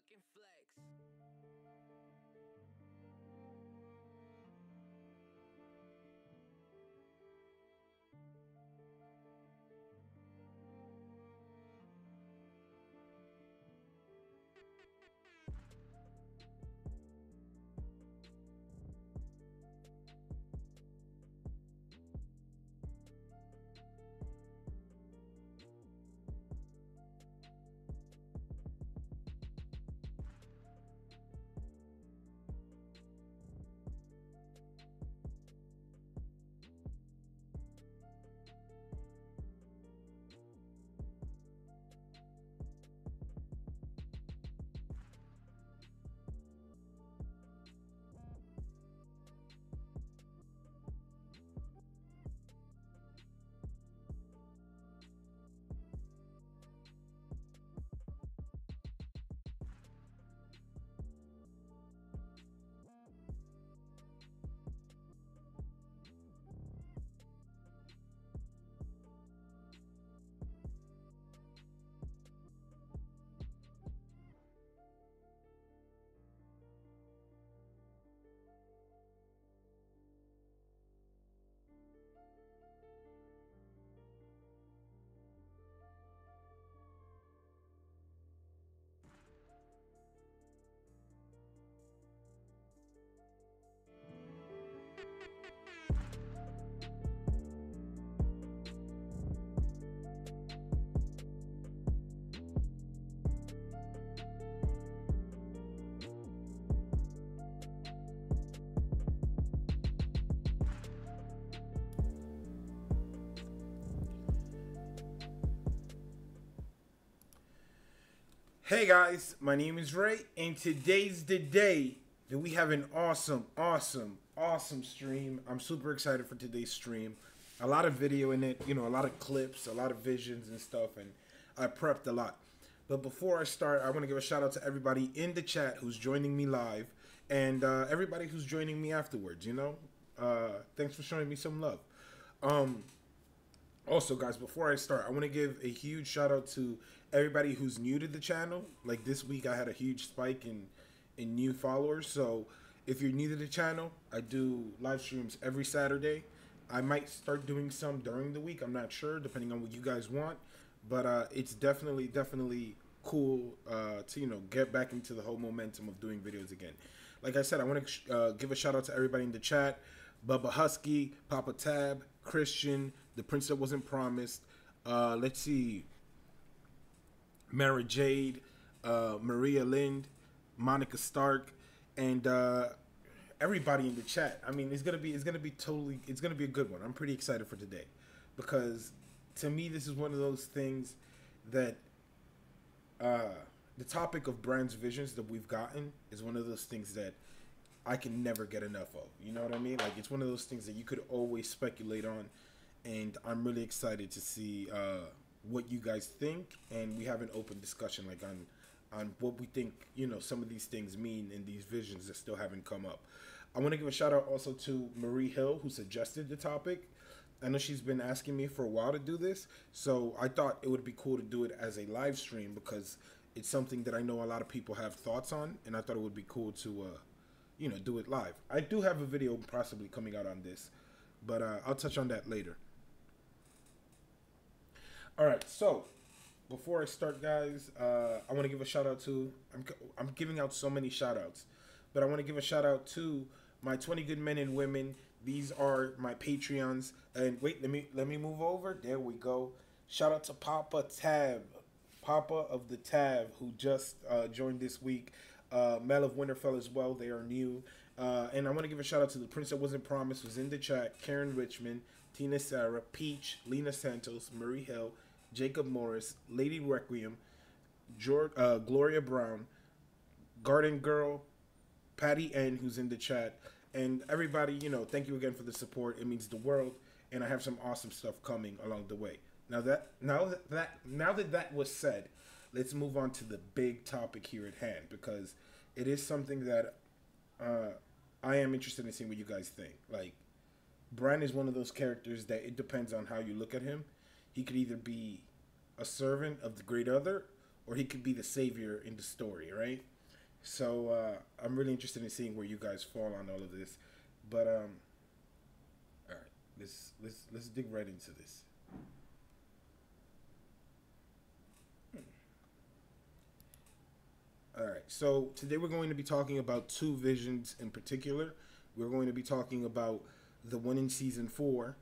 fucking flex. Hey guys, my name is Ray, and today's the day that we have an awesome stream. I'm super excited for today's stream. A lot of video in it, a lot of clips, a lot of visions and stuff, and I prepped a lot. But before I start, I want to give a shout out to everybody in the chat who's joining me live, and everybody who's joining me afterwards. Thanks for showing me some love. Also, guys, before I start, I want to give a huge shout out to everybody who's new to the channel. Like this week, I had a huge spike in new followers. So if you're new to the channel, I do live streams every Saturday. I might start doing some during the week. I'm not sure, depending on what you guys want. But it's definitely cool to get back into the whole momentum of doing videos again. Like I said, I want to give a shout out to everybody in the chat. Bubba Husky, Papa Tab, Christian, The Prince That Wasn't Promised. Let's see. Mara Jade, Maria Lind, Monica Stark, and everybody in the chat. I mean, it's gonna be a good one. I'm pretty excited for today because to me this is one of those things that the topic of Bran's visions that we've gotten is one of those things that I can never get enough of. You know what I mean? Like it's one of those things that you could always speculate on, and I'm really excited to see what you guys think, and we have an open discussion like on what we think some of these things mean in these visions that still haven't come up. I want to give a shout out also to Marie Hill, who suggested the topic. I know she's been asking me for a while to do this, so I thought it would be cool to do it as a live stream because it's something that I know a lot of people have thoughts on, and I thought it would be cool to do it live. I do have a video possibly coming out on this, but I'll touch on that later. All right, so before I start, guys, I want to give a shout out to, I'm giving out so many shout outs, but I want to give a shout out to my 20 good men and women. These are my Patreons. And wait, let me move over. There we go. Shout out to Papa Tab, Papa of the Tab, who just joined this week. Mel of Winterfell as well. They are new. And I want to give a shout out to the Prince That Wasn't Promised, who's in the chat. Karen Richmond, Tina Sarah, Peach, Lena Santos, Marie Hill, Jacob Morris, Lady Requiem, Gloria Brown, Garden Girl, Patty N, who's in the chat, and everybody, thank you again for the support. It means the world, and I have some awesome stuff coming along the way. Now that that was said, let's move on to the big topic here at hand, because it is something that I am interested in seeing what you guys think. Like, Bran is one of those characters that it depends on how you look at him. He could either be a servant of the great other, or he could be the savior in the story, right? So I'm really interested in seeing where you guys fall on all of this. But all right, let's dig right into this. All right, so today we're going to be talking about two visions in particular. We're going to be talking about the one in season 4,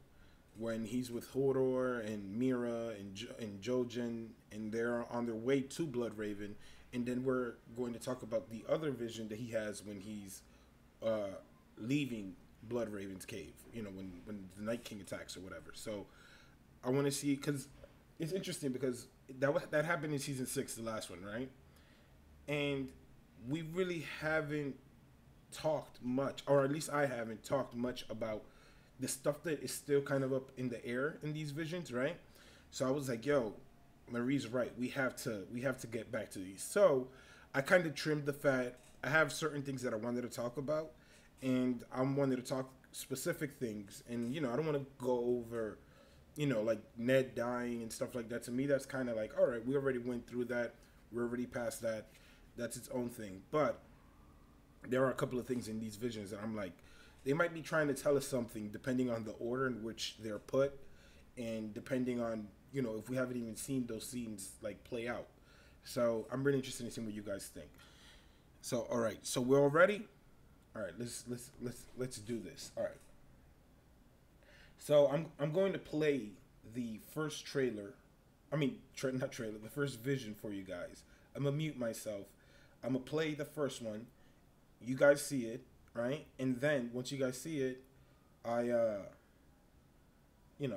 when he's with Hodor and Mira and Jojen, and they're on their way to Bloodraven. And then we're going to talk about the other vision that he has when he's leaving Bloodraven's cave. You know, when the Night King attacks or whatever. So I want to see, because it's interesting because that happened in season 6, the last one, right? And we really haven't talked much, or at least I haven't talked much about the stuff that is still kind of up in the air in these visions, right? So I was like, yo, Marie's right. We have to get back to these. So I kind of trimmed the fat. I have certain things that I wanted to talk about, and I wanted to talk specific things. And, you know, I don't want to go over, you know, like Ned dying and stuff like that. To me, that's kind of like, all right, we already went through that. We're already past that. That's its own thing. But there are a couple of things in these visions that I'm like, they might be trying to tell us something depending on the order in which they're put, and depending on, you know, if we haven't even seen those scenes like play out. So I'm really interested in seeing what you guys think. So all right, so we're all ready. All right, let's do this. All right. So I'm going to play the first trailer. I mean, not trailer. The first vision for you guys. I'm gonna mute myself. I'm gonna play the first one. You guys see it, right? And then once you guys see it, you know,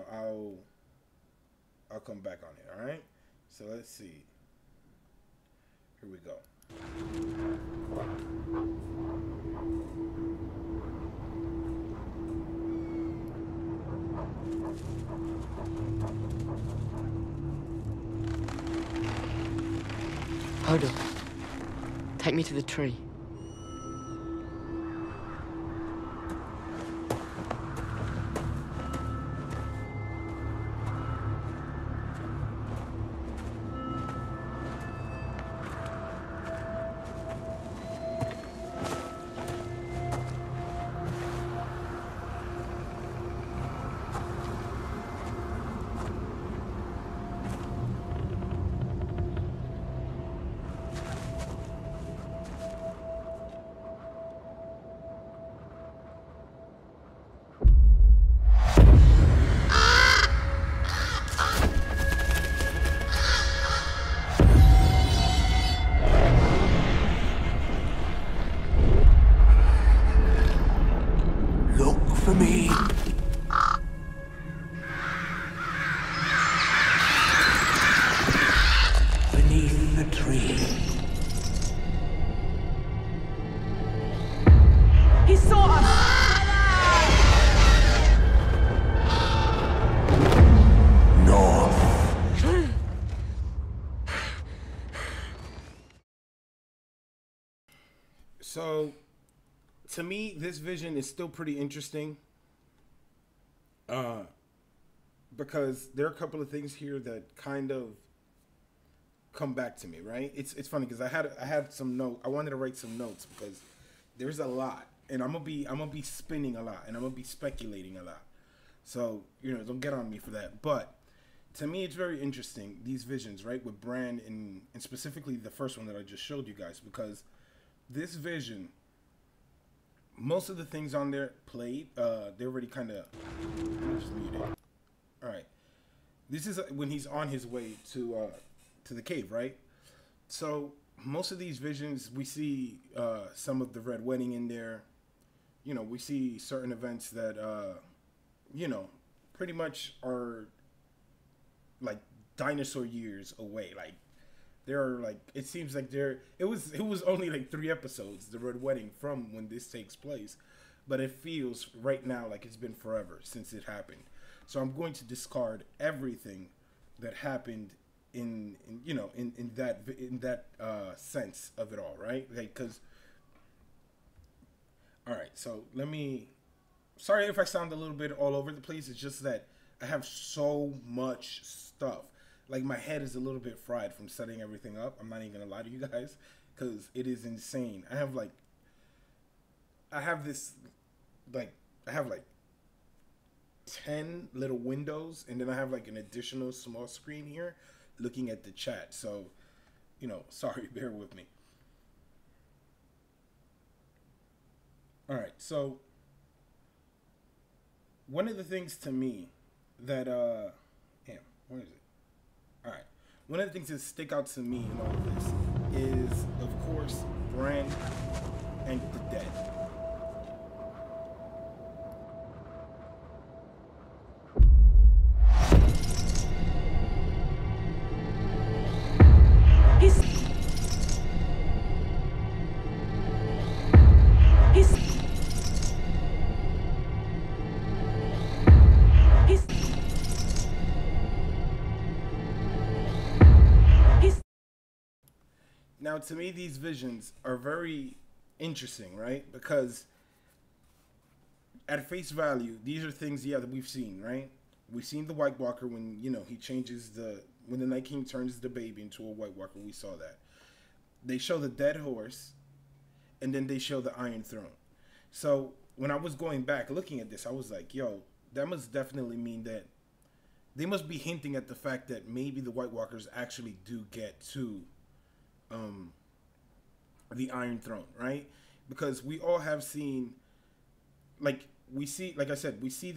I'll come back on it. All right. So let's see. Here we go. Hold up. Take me to the tree. So, to me, this vision is still pretty interesting, because there are a couple of things here that kind of come back to me. Right? It's funny because I had some note. I wanted to write some notes because there's a lot, and I'm gonna be spinning a lot, and I'm gonna be speculating a lot. So, you know, don't get on me for that. But to me, it's very interesting, these visions, right, with Bran and specifically the first one that I just showed you guys, because this vision, most of the things on there played, they already kind of, just muted. All right, this is when he's on his way to the cave, right? So most of these visions, we see some of the Red Wedding in there. You know, we see certain events that, you know, pretty much are like dinosaur years away. Like, there are like, it seems like it was only like 3 episodes, the Red Wedding, from when this takes place, but it feels right now like it's been forever since it happened. So I'm going to discard everything that happened in that sense of it all, right? Like, because, all right, so sorry if I sound a little bit all over the place. It's just that I have so much stuff. Like, my head is a little bit fried from setting everything up. I'm not even gonna lie to you guys, because it is insane. I have like I have like 10 little windows, and then I have like an additional small screen here looking at the chat. So, sorry, bear with me. All right, so one of the things to me that where is it? All right, one of the things that stick out to me in all of this is, of course, Bran and the dead. Now, to me, these visions are very interesting, right? Because at face value, these are things, that we've seen, right? We've seen the White Walker when, he changes when the Night King turns the baby into a White Walker. We saw that. They show the dead horse, and then they show the Iron Throne. So when I was going back looking at this, I was like, yo, that must definitely mean that they must be hinting at the fact that maybe the White Walkers actually do get to the Iron Throne, right? Because we all have seen, like I said, we see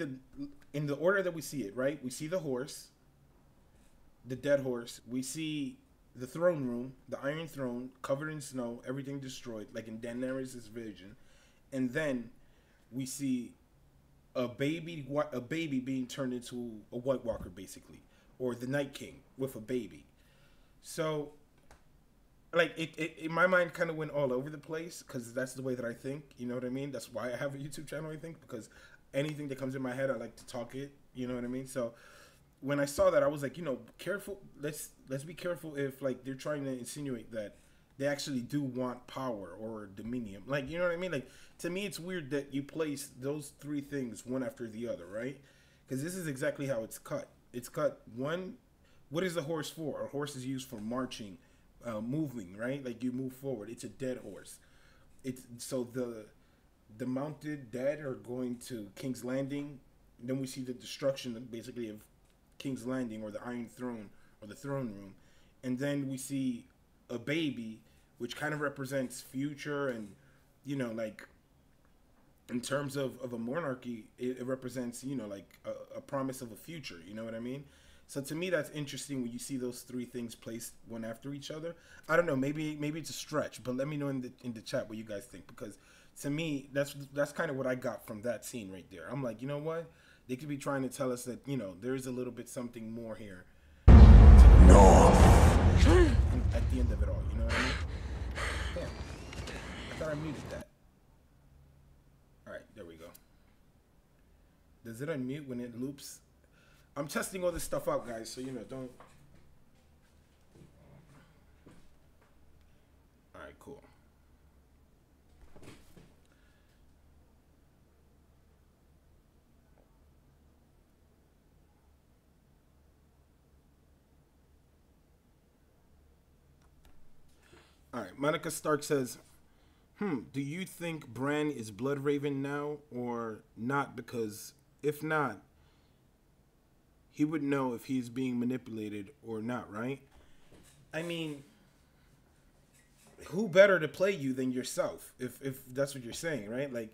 in the order that we see it, right? We see the horse, the dead horse. We see the throne room, the Iron Throne, covered in snow, everything destroyed, like in Daenerys' vision. And then we see a baby being turned into a White Walker, basically, or the Night King with a baby. So, like, it in my mind kind of went all over the place, because that's the way that I think, you know what I mean? That's why I have a YouTube channel, I think, because anything that comes in my head, I like to talk it, you know what I mean? So when I saw that, I was like, careful, let's be careful if, like, they're trying to insinuate that they actually do want power or dominion. Like, you know what I mean? Like, to me, it's weird that you place those three things one after the other, right? Because this is exactly how it's cut. It's cut, one, what is the horse for? A horse is used for marching, moving, right? Like, you move forward. It's a dead horse. It's so the mounted dead are going to King's Landing. Then we see the destruction, basically, of King's Landing, or the Iron Throne, or the throne room. And then we see a baby, which kind of represents future, and like, in terms of a monarchy, it represents, like a promise of a future, you know what I mean? So to me, that's interesting when you see those three things placed one after each other. I don't know, maybe it's a stretch, but let me know in the chat what you guys think, because to me, that's kind of what I got from that scene right there. I'm like, you know what? They could be trying to tell us that, there's a little bit something more here. No. At the end of it all, you know what I mean? Damn. I thought I muted that. Alright, there we go. Does it unmute when it loops? I'm testing all this stuff out, guys, so, don't... Alright, cool. All right, Monica Stark says, do you think Bran is Bloodraven now or not? Because if not, he would know if he's being manipulated or not, right? I mean, who better to play you than yourself, if that's what you're saying, right? Like,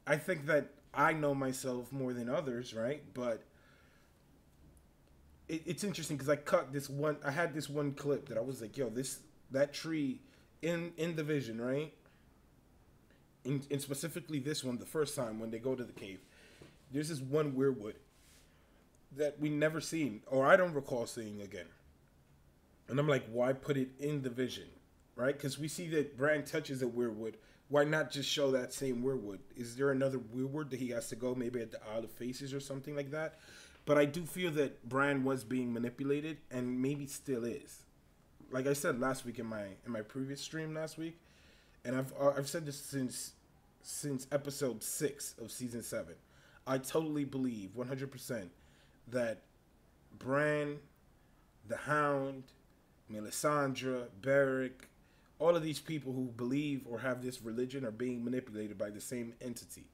I think that I know myself more than others, right? But it's interesting because I had this one clip that I was like, yo, that tree in the vision, right? In specifically this one, the first time when they go to the cave, there's this one weirwood that we never seen, or I don't recall seeing again. And I'm like, why put it in the vision, right? Because we see that Bran touches a weirwood. Why not just show that same weirwood? Is there another weirwood that he has to go, maybe at the Isle of Faces or something like that? But I do feel that Bran was being manipulated, and maybe still is. Like I said last week in my previous stream last week, and I've said this since episode 6 of season 7. I totally believe 100% that Bran, the Hound, Melisandre, Beric, all of these people who believe or have this religion are being manipulated by the same entity,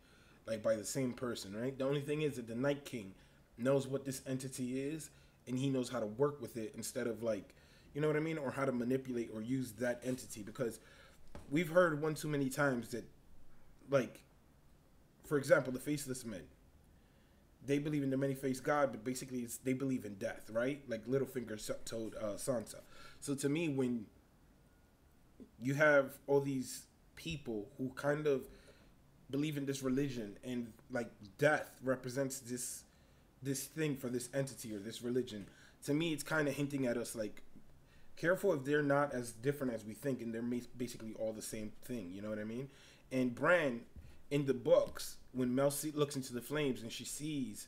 like by the same person, right? The only thing is that the Night King knows what this entity is, and he knows how to work with it instead of like, you know what I mean, or how to manipulate or use that entity. Because we've heard one too many times that, like, for example, the Faceless Men, they believe in the many-faced God, but basically they believe in death, right? Like Littlefinger told Sansa. So to me, when you have all these people who kind of believe in this religion, and like death represents this thing for this entity or this religion, to me it's kind of hinting at us like, careful if they're not as different as we think, and they're basically all the same thing, you know what I mean? And Bran, in the books, when Mel looks into the flames and she sees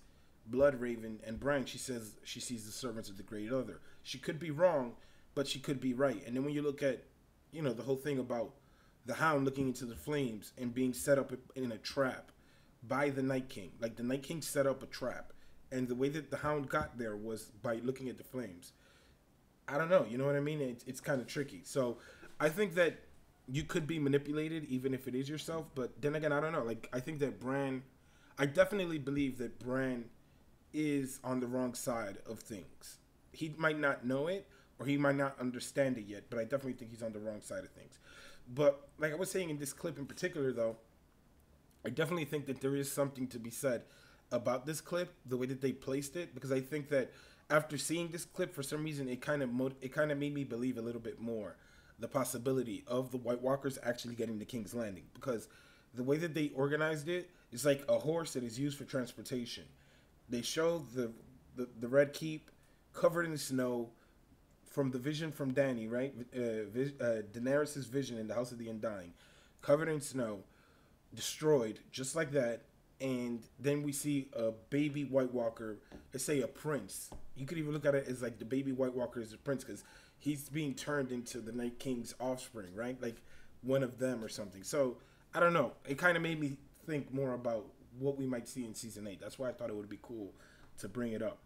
Bloodraven and Bran, she says she sees the servants of the Great Other. She could be wrong, but she could be right. And then when you look at, you know, the whole thing about the Hound looking into the flames and being set up in a trap by the Night King, like the Night King set up a trap, and the way that the Hound got there was by looking at the flames. I don't know, you know what I mean? It's kind of tricky. So I think that you could be manipulated even if it is yourself, but then again, I don't know. Like, I think that Bran, I definitely believe that Bran is on the wrong side of things. He might not know it, or he might not understand it yet, but I definitely think he's on the wrong side of things. But like I was saying in this clip in particular, though, I definitely think that there is something to be said about this clip, the way that they placed it, because I think that after seeing this clip, for some reason, it kind of made me believe a little bit more the possibility of the White Walkers actually getting to King's Landing, because the way that they organized it is like a horse that is used for transportation. They show the Red Keep covered in snow from the vision from Dany, right? Daenerys' vision in the House of the Undying, covered in snow, destroyed just like that. And then we see a baby White Walker, let's say a prince. You could even look at it as like the baby White Walker is a prince, because he's being turned into the Night King's offspring, right? Like one of them or something. So I don't know. It kind of made me think more about what we might see in season 8. That's why I thought it would be cool to bring it up.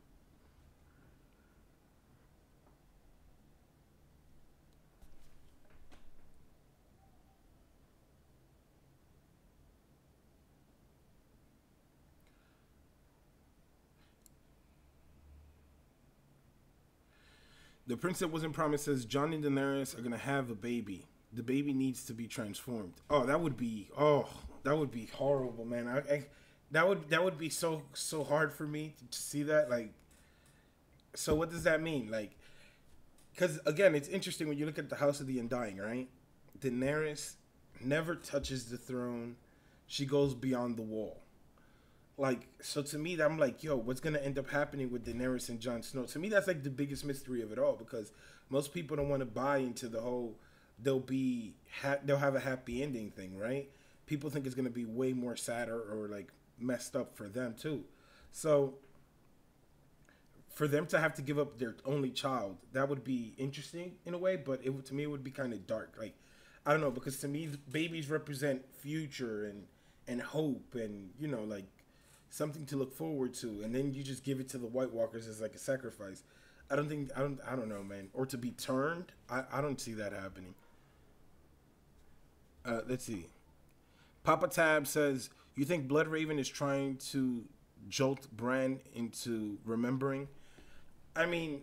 The prince that wasn't promised says Jon and Daenerys are gonna have a baby. The baby needs to be transformed. Oh, that would be horrible, man. That would be so hard for me to see that. Like, so what does that mean? Like, because again, it's interesting when you look at the House of the Undying, right? Daenerys never touches the throne. She goes beyond the wall. Like, so to me, I'm like, yo, what's gonna end up happening with Daenerys and Jon Snow? To me, that's like the biggest mystery of it all, because most people don't want to buy into the whole they'll have a happy ending thing, right? People think it's gonna be way more sadder or like messed up for them too. So for them to have to give up their only child, that would be interesting in a way, but to me it would be kind of dark. Like, I don't know, because to me babies represent future and hope, and you know, like something to look forward to, and then you just give it to the White Walkers as like a sacrifice. I don't know, man. Or to be turned, I don't see that happening. Let's see. Papa Tab says, you think Bloodraven is trying to jolt Bran into remembering? I mean,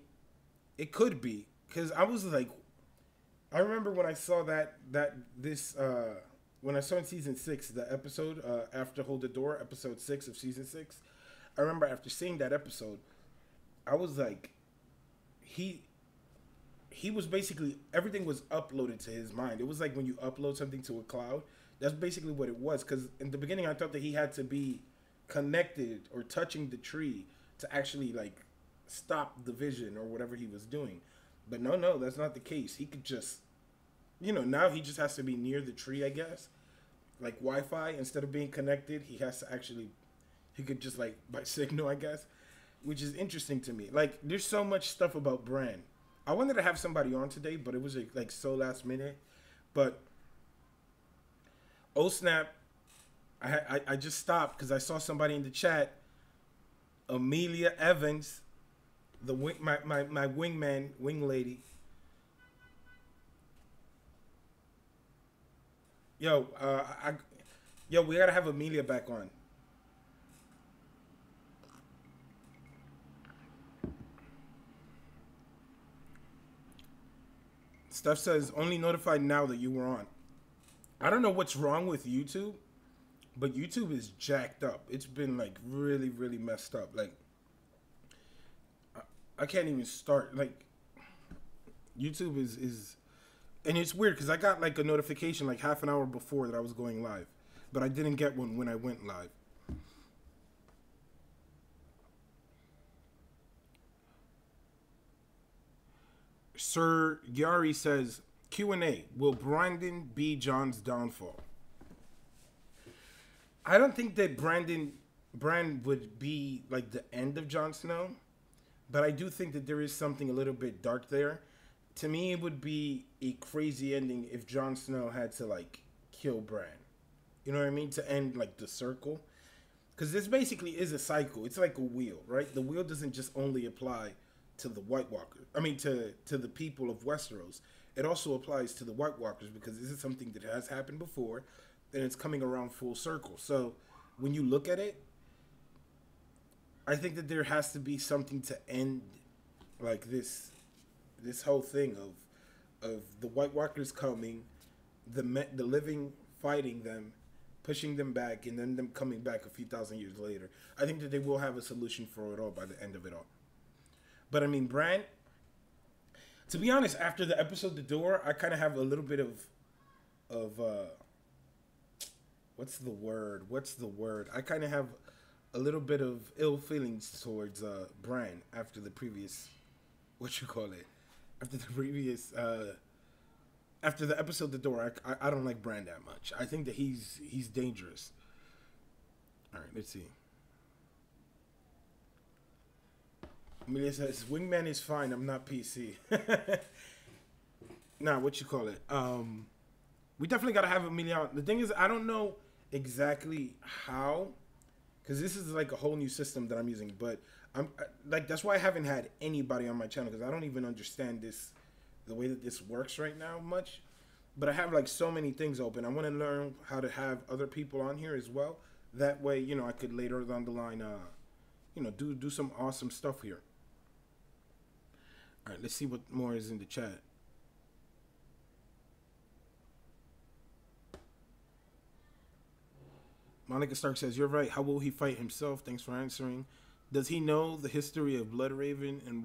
it could be, because I was like, I remember when I saw when I saw in season 6, the episode after Hold the Door, episode 6 of season 6. I remember after seeing that episode, I was like, he was basically, everything was uploaded to his mind. It was like when you upload something to a cloud. That's basically what it was. Because in the beginning, I thought that he had to be connected or touching the tree to actually like stop the vision or whatever he was doing. But no, that's not the case. He could just, you know, now he just has to be near the tree, I guess. Like Wi-Fi, instead of being connected, he could just like by signal, I guess. Which is interesting to me. Like, there's so much stuff about Bran. I wanted to have somebody on today, but it was like so last minute. But oh snap! I just stopped because I saw somebody in the chat. Amelia Evans, my wingman, wing lady. Yo, yo, we gotta have Amelia back on. Steph says only notified now that you were on. I don't know what's wrong with YouTube, but YouTube is jacked up. It's been like really, really messed up. Like, I can't even start. Like, YouTube is and it's weird because I got like a notification like half an hour before that I was going live, but I didn't get one when I went live. Sir Yari says, Q&A, will Brandon be Jon's downfall? I don't think that Bran would be like the end of Jon Snow, but I do think that there is something a little bit dark there. To me, it would be a crazy ending if Jon Snow had to like kill Bran. You know what I mean? To end like the circle. Because this basically is a cycle. It's like a wheel, right? The wheel doesn't just only apply to the White Walker. I mean, to the people of Westeros. It also applies to the White Walkers because this is something that has happened before, and it's coming around full circle. So when you look at it, I think that there has to be something to end like this whole thing of the White Walkers coming, the living fighting them, pushing them back, and then them coming back a few thousand years later. I think that they will have a solution for it all by the end of it all. But I mean, Bran, to be honest, after the episode The Door, I kind of have a little bit of what's the word? I kind of have a little bit of ill feelings towards Bran after the previous, after the episode The Door. I don't like Bran that much. I think that he's dangerous. All right, let's see. Amelia says, Wingman is fine. I'm not PC. Nah, we definitely got to have Amelia on. The thing is, I don't know exactly how, because this is like a whole new system that I'm using. But I'm like, that's why I haven't had anybody on my channel, because I don't even understand the way that this works right now much. But I have like so many things open. I want to learn how to have other people on here as well. That way, you know, I could later down the line, you know, do some awesome stuff here. All right, let's see what more is in the chat. Monica Stark says, you're right. How will he fight himself? Thanks for answering. Does he know the history of Bloodraven and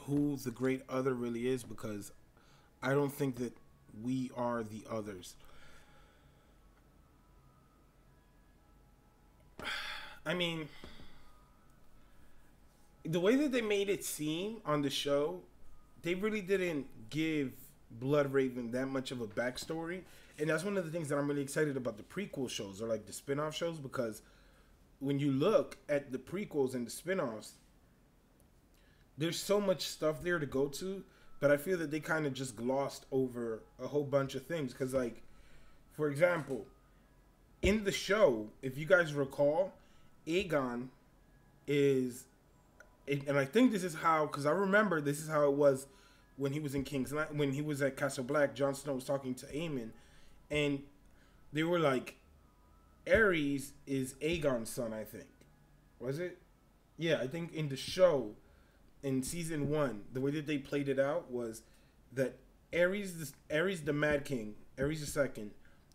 who the great other really is? Because I don't think that we are the others. I mean, the way that they made it seem on the show, they really didn't give Bloodraven that much of a backstory. And that's one of the things that I'm really excited about the prequel shows, or like the spin-off shows, because when you look at the prequels and the spin-offs, there's so much stuff there to go to, but I feel that they kind of just glossed over a whole bunch of things. Because, like, for example, in the show, if you guys recall, Aegon is, and I think this is how, because I remember this is how it was when he was in King's Landing, when he was at Castle Black. Jon Snow was talking to Aemon, and they were like, Aerys is Aegon's son, I think. Was it? Yeah, I think in the show, in season 1, the way that they played it out was that Aerys the Mad King, Aerys II,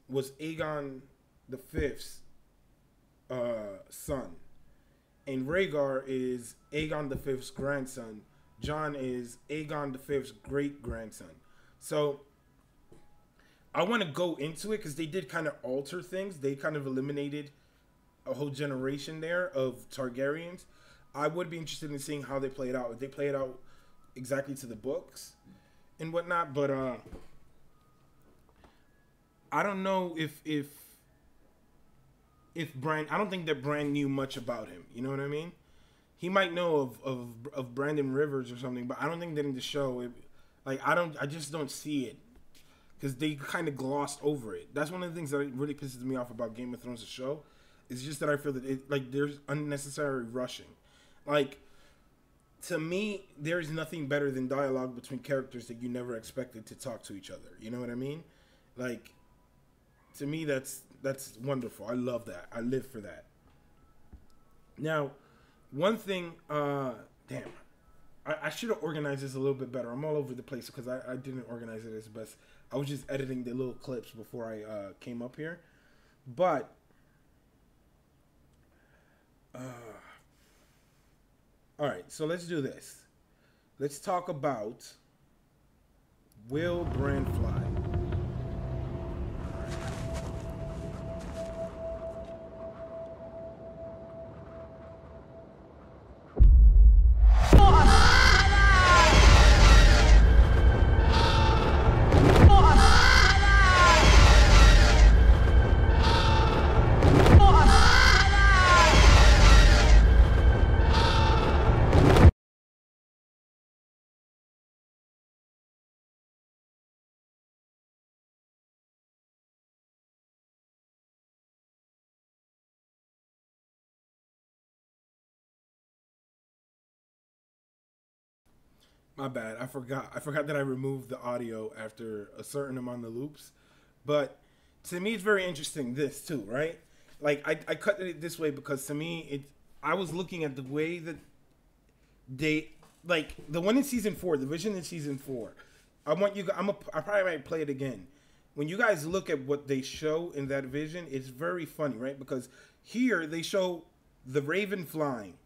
was Aegon the Fifth's son, and Rhaegar is Aegon the Fifth's grandson. Jon is Aegon the Fifth's great grandson. So I want to go into it because they did kind of alter things. They kind of eliminated a whole generation there of Targaryens. I would be interested in seeing how they play it out. If they play it out exactly to the books and whatnot, but I don't know if Bran, I don't think that Bran knew much about him. You know what I mean? He might know of Brandon Rivers or something, but I don't think that in the show, I just don't see it. Because they kind of glossed over it. That's one of the things that really pisses me off about Game of Thrones, the show. It's just that I feel that there's unnecessary rushing. Like, to me, there's nothing better than dialogue between characters that you never expected to talk to each other. You know what I mean? Like, to me, that's wonderful. I love that. I live for that. Now, one thing, damn, I should have organized this a little bit better. I'm all over the place because I didn't organize it as best. I was just editing the little clips before I came up here. But, all right, so let's do this. Let's talk about, will Bran fly? My bad. I forgot. I forgot that I removed the audio after a certain amount of loops. But to me, it's very interesting. This too, right? Like I cut it this way because to me, I was looking at the way that they like the one in season 4, the vision in season 4. I want you. I probably might play it again. When you guys look at what they show in that vision, it's very funny, right? Because here they show the raven flying,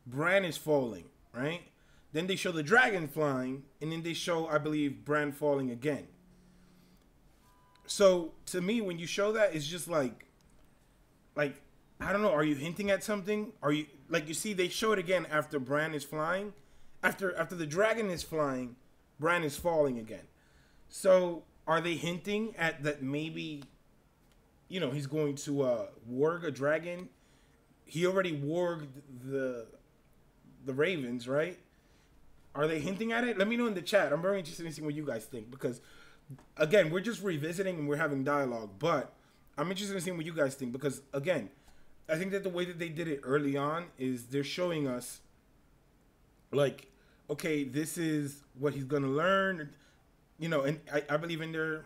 Bran is falling, right? Then they show the dragon flying, and then they show, I believe, Bran falling again. So, to me, when you show that, it's just like, I don't know, are you hinting at something? Are you, like, you see, they show it again after Bran is flying. After the dragon is flying, Bran is falling again. So, are they hinting at that maybe, you know, he's going to warg a dragon? He already warged the ravens, right? Are they hinting at it? Let me know in the chat. I'm very interested in seeing what you guys think because, again, we're just revisiting and we're having dialogue. But I'm interested in seeing what you guys think because, again, I think that the way that they did it early on is they're showing us, like, okay, this is what he's going to learn. You know, and I believe in their...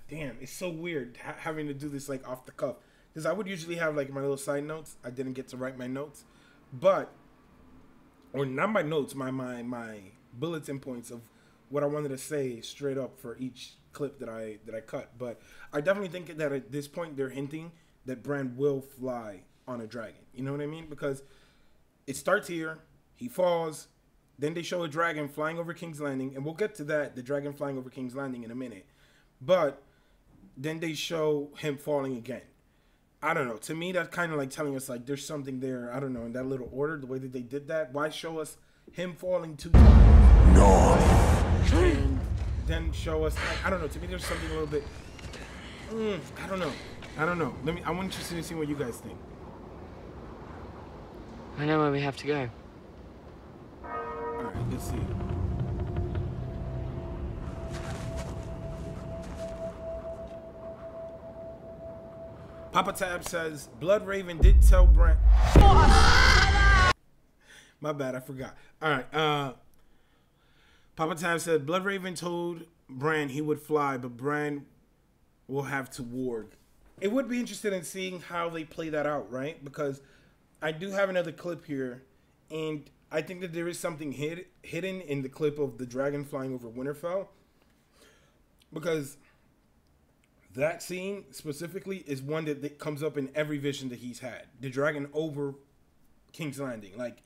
Damn, it's so weird having to do this, like, off the cuff. Because I would usually have, like, my little side notes. I didn't get to write my notes. But... or not my notes, my bulletin points of what I wanted to say straight up for each clip that I cut. But I definitely think that at this point they're hinting that Bran will fly on a dragon. You know what I mean? Because it starts here, he falls, then they show a dragon flying over King's Landing, and we'll get to that, the dragon flying over King's Landing in a minute. But then they show him falling again. I don't know. To me, that's kind of like telling us, like, there's something there. I don't know. In that little order, the way that they did that. Why show us him falling 2 times? No. And then show us, like, I don't know. To me, there's something a little bit. I don't know. I don't know. I'm interested in seeing what you guys think. I know where we have to go. All right, let's see. Papa Tab says, Blood Raven did tell Bran. My bad, I forgot. All right. Papa Tab said, Blood Raven told Bran he would fly, but Bran will have to warg. It would be interesting in seeing how they play that out, right? Because I do have another clip here, and I think that there is something hidden in the clip of the dragon flying over Winterfell. Because... that scene specifically is one that comes up in every vision that he's had. The dragon over King's Landing. Like,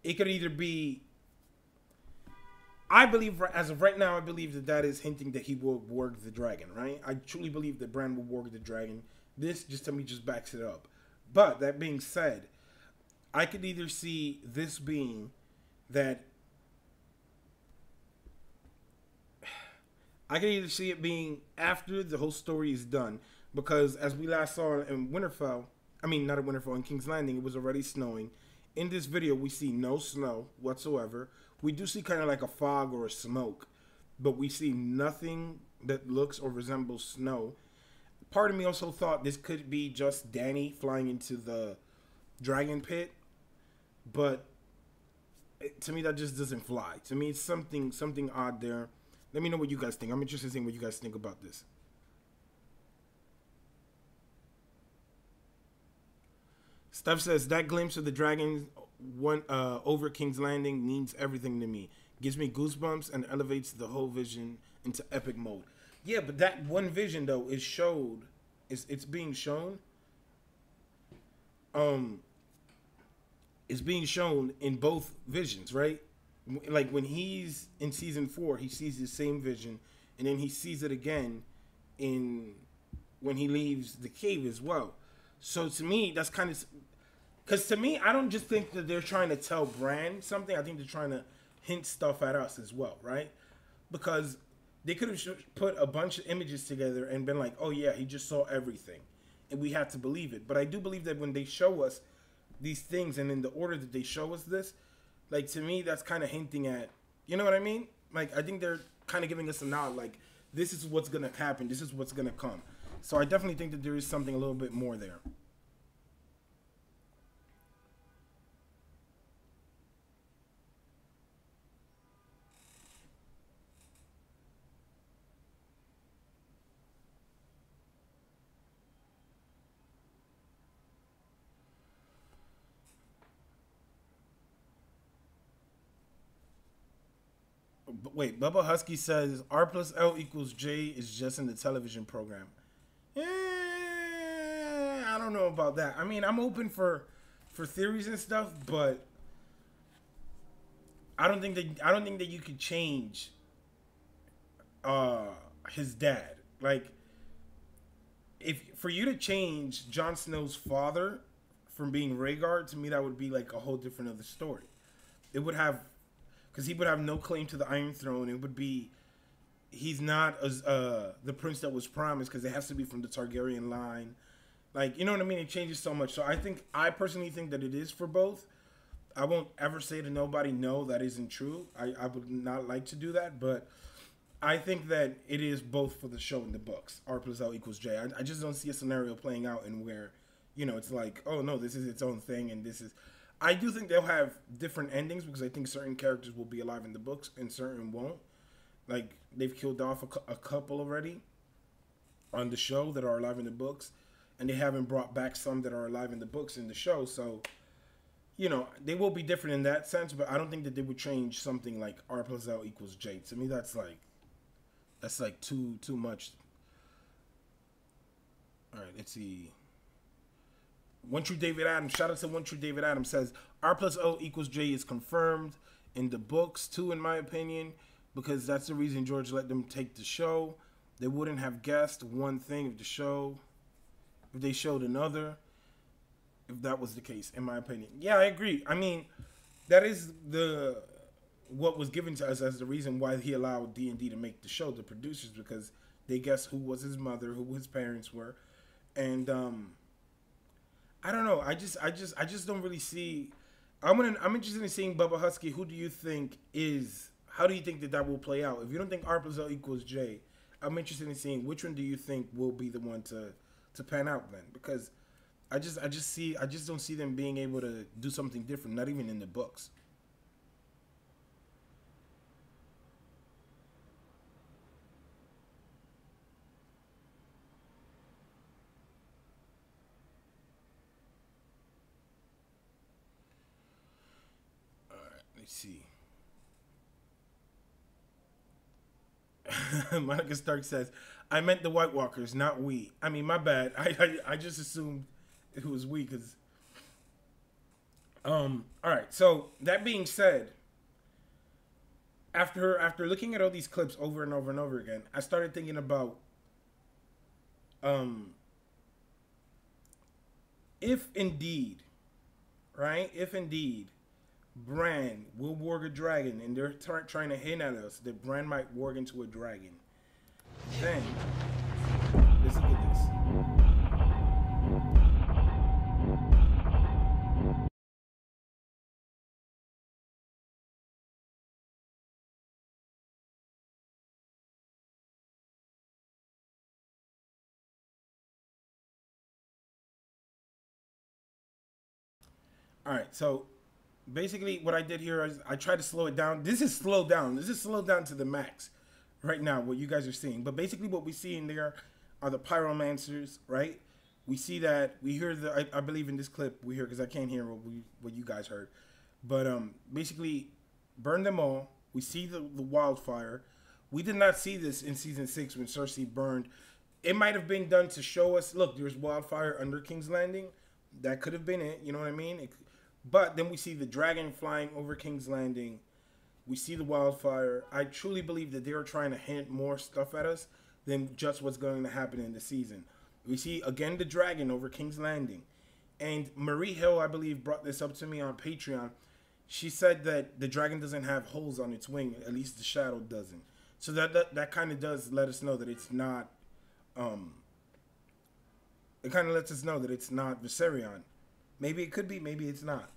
it could either be... I believe, as of right now, I believe that is hinting that he will warg the dragon, right? I truly believe that Bran will warg the dragon. This, just to me, just backs it up. But, that being said, I could either see this being that... I can either see it being after the whole story is done, because as we last saw in Winterfell, I mean, not at Winterfell, in King's Landing, it was already snowing. In this video, we see no snow whatsoever. We do see kind of like a fog or a smoke, but we see nothing that looks or resembles snow. Part of me also thought this could be just Dany flying into the dragon pit, but to me, that just doesn't fly. To me, it's something odd there. Let me know what you guys think. I'm interested in seeing what you guys think about this. Steph says that glimpse of the dragons over King's Landing means everything to me. Gives me goosebumps and elevates the whole vision into epic mode. Yeah, but that one vision though is showed. It's being shown. It's being shown in both visions, right? Like when he's in season 4, he sees the same vision, and then he sees it again in when he leaves the cave as well. So to me, that's kind of because to me, I don't just think that they're trying to tell Bran something. I think they're trying to hint stuff at us as well, right? Because they could have put a bunch of images together and been like, "Oh yeah, he just saw everything," and we had to believe it. But I do believe that when they show us these things and in the order that they show us this, like to me, that's kind of hinting at, you know what I mean? Like I think they're kind of giving us a nod, like this is what's gonna happen, this is what's gonna come. So I definitely think that there is something a little bit more there. Wait, Bubba Husky says R plus L equals J is just in the television program. I don't know about that. I mean, I'm open for theories and stuff, but I don't think that you could change his dad. Like, if for you to change Jon Snow's father from being Rhaegar, to me that would be like a whole different other story. It would have, because he would have no claim to the Iron Throne. It would be, he's not as the prince that was promised, because it has to be from the Targaryen line. Like, you know what I mean? It changes so much. So I personally think that it is for both. I won't ever say to nobody, no, that isn't true. I would not like to do that, but I think that it is both for the show and the books. R plus L equals J. I just don't see a scenario playing out in where, you know, it's like, oh no, this is its own thing, and this is. I do think they'll have different endings, because I think certain characters will be alive in the books and certain won't. Like, they've killed off a couple already on the show that are alive in the books, and they haven't brought back some that are alive in the books in the show. So, you know, they will be different in that sense, but I don't think that they would change something like R plus L equals J. To me, that's like too much. All right, let's see. One True David Adams, shout out to One True David Adams, says R plus O equals J is confirmed in the books too, in my opinion, because that's the reason George let them take the show. They wouldn't have guessed one thing if they showed another, if that was the case, in my opinion. Yeah, I agree. I mean, that is what was given to us as the reason why he allowed D&D to make the show, the producers, because they guessed who was his mother, who his parents were, and I don't know. I just don't really see. I'm interested in seeing Bubba Husky. Who do you think is? How do you think that will play out? If you don't think R plus L equals J, I'm interested in seeing which one do you think will be the one to pan out then, because I just don't see them being able to do something different, not even in the books. All right, let's see. Monica Stark says, I meant the White Walkers, not we. I mean, my bad. I just assumed it was we, because all right, so that being said, after looking at all these clips over and over and over again, I started thinking about if indeed, right? If indeed Bran will warg a dragon, and they're trying to hint at us that Bran might warg into a dragon, then let's look at this. All right, so basically what I did here is I tried to slow it down. This is slowed down. This is slowed down to the max. right now, what you guys are seeing. But basically, what we see in there are the pyromancers, right? We see that, we hear I believe in this clip we hear, because I can't hear what you guys heard, but basically burn them all. We see the wildfire. We did not see this in season 6 when Cersei burned. It might have been done to show us, look, there's wildfire under King's Landing. That could have been it, you know what I mean? But then we see the dragon flying over King's Landing. We see the wildfire. I truly believe that they are trying to hint more stuff at us than just what's going to happen in the season. We see, again, the dragon over King's Landing. And Marie Hill, I believe, brought this up to me on Patreon. She said that the dragon doesn't have holes on its wing. At least the shadow doesn't. So that kind of does let us know that it's not... it kind of lets us know that it's not Viserion. Maybe it could be, maybe it's not.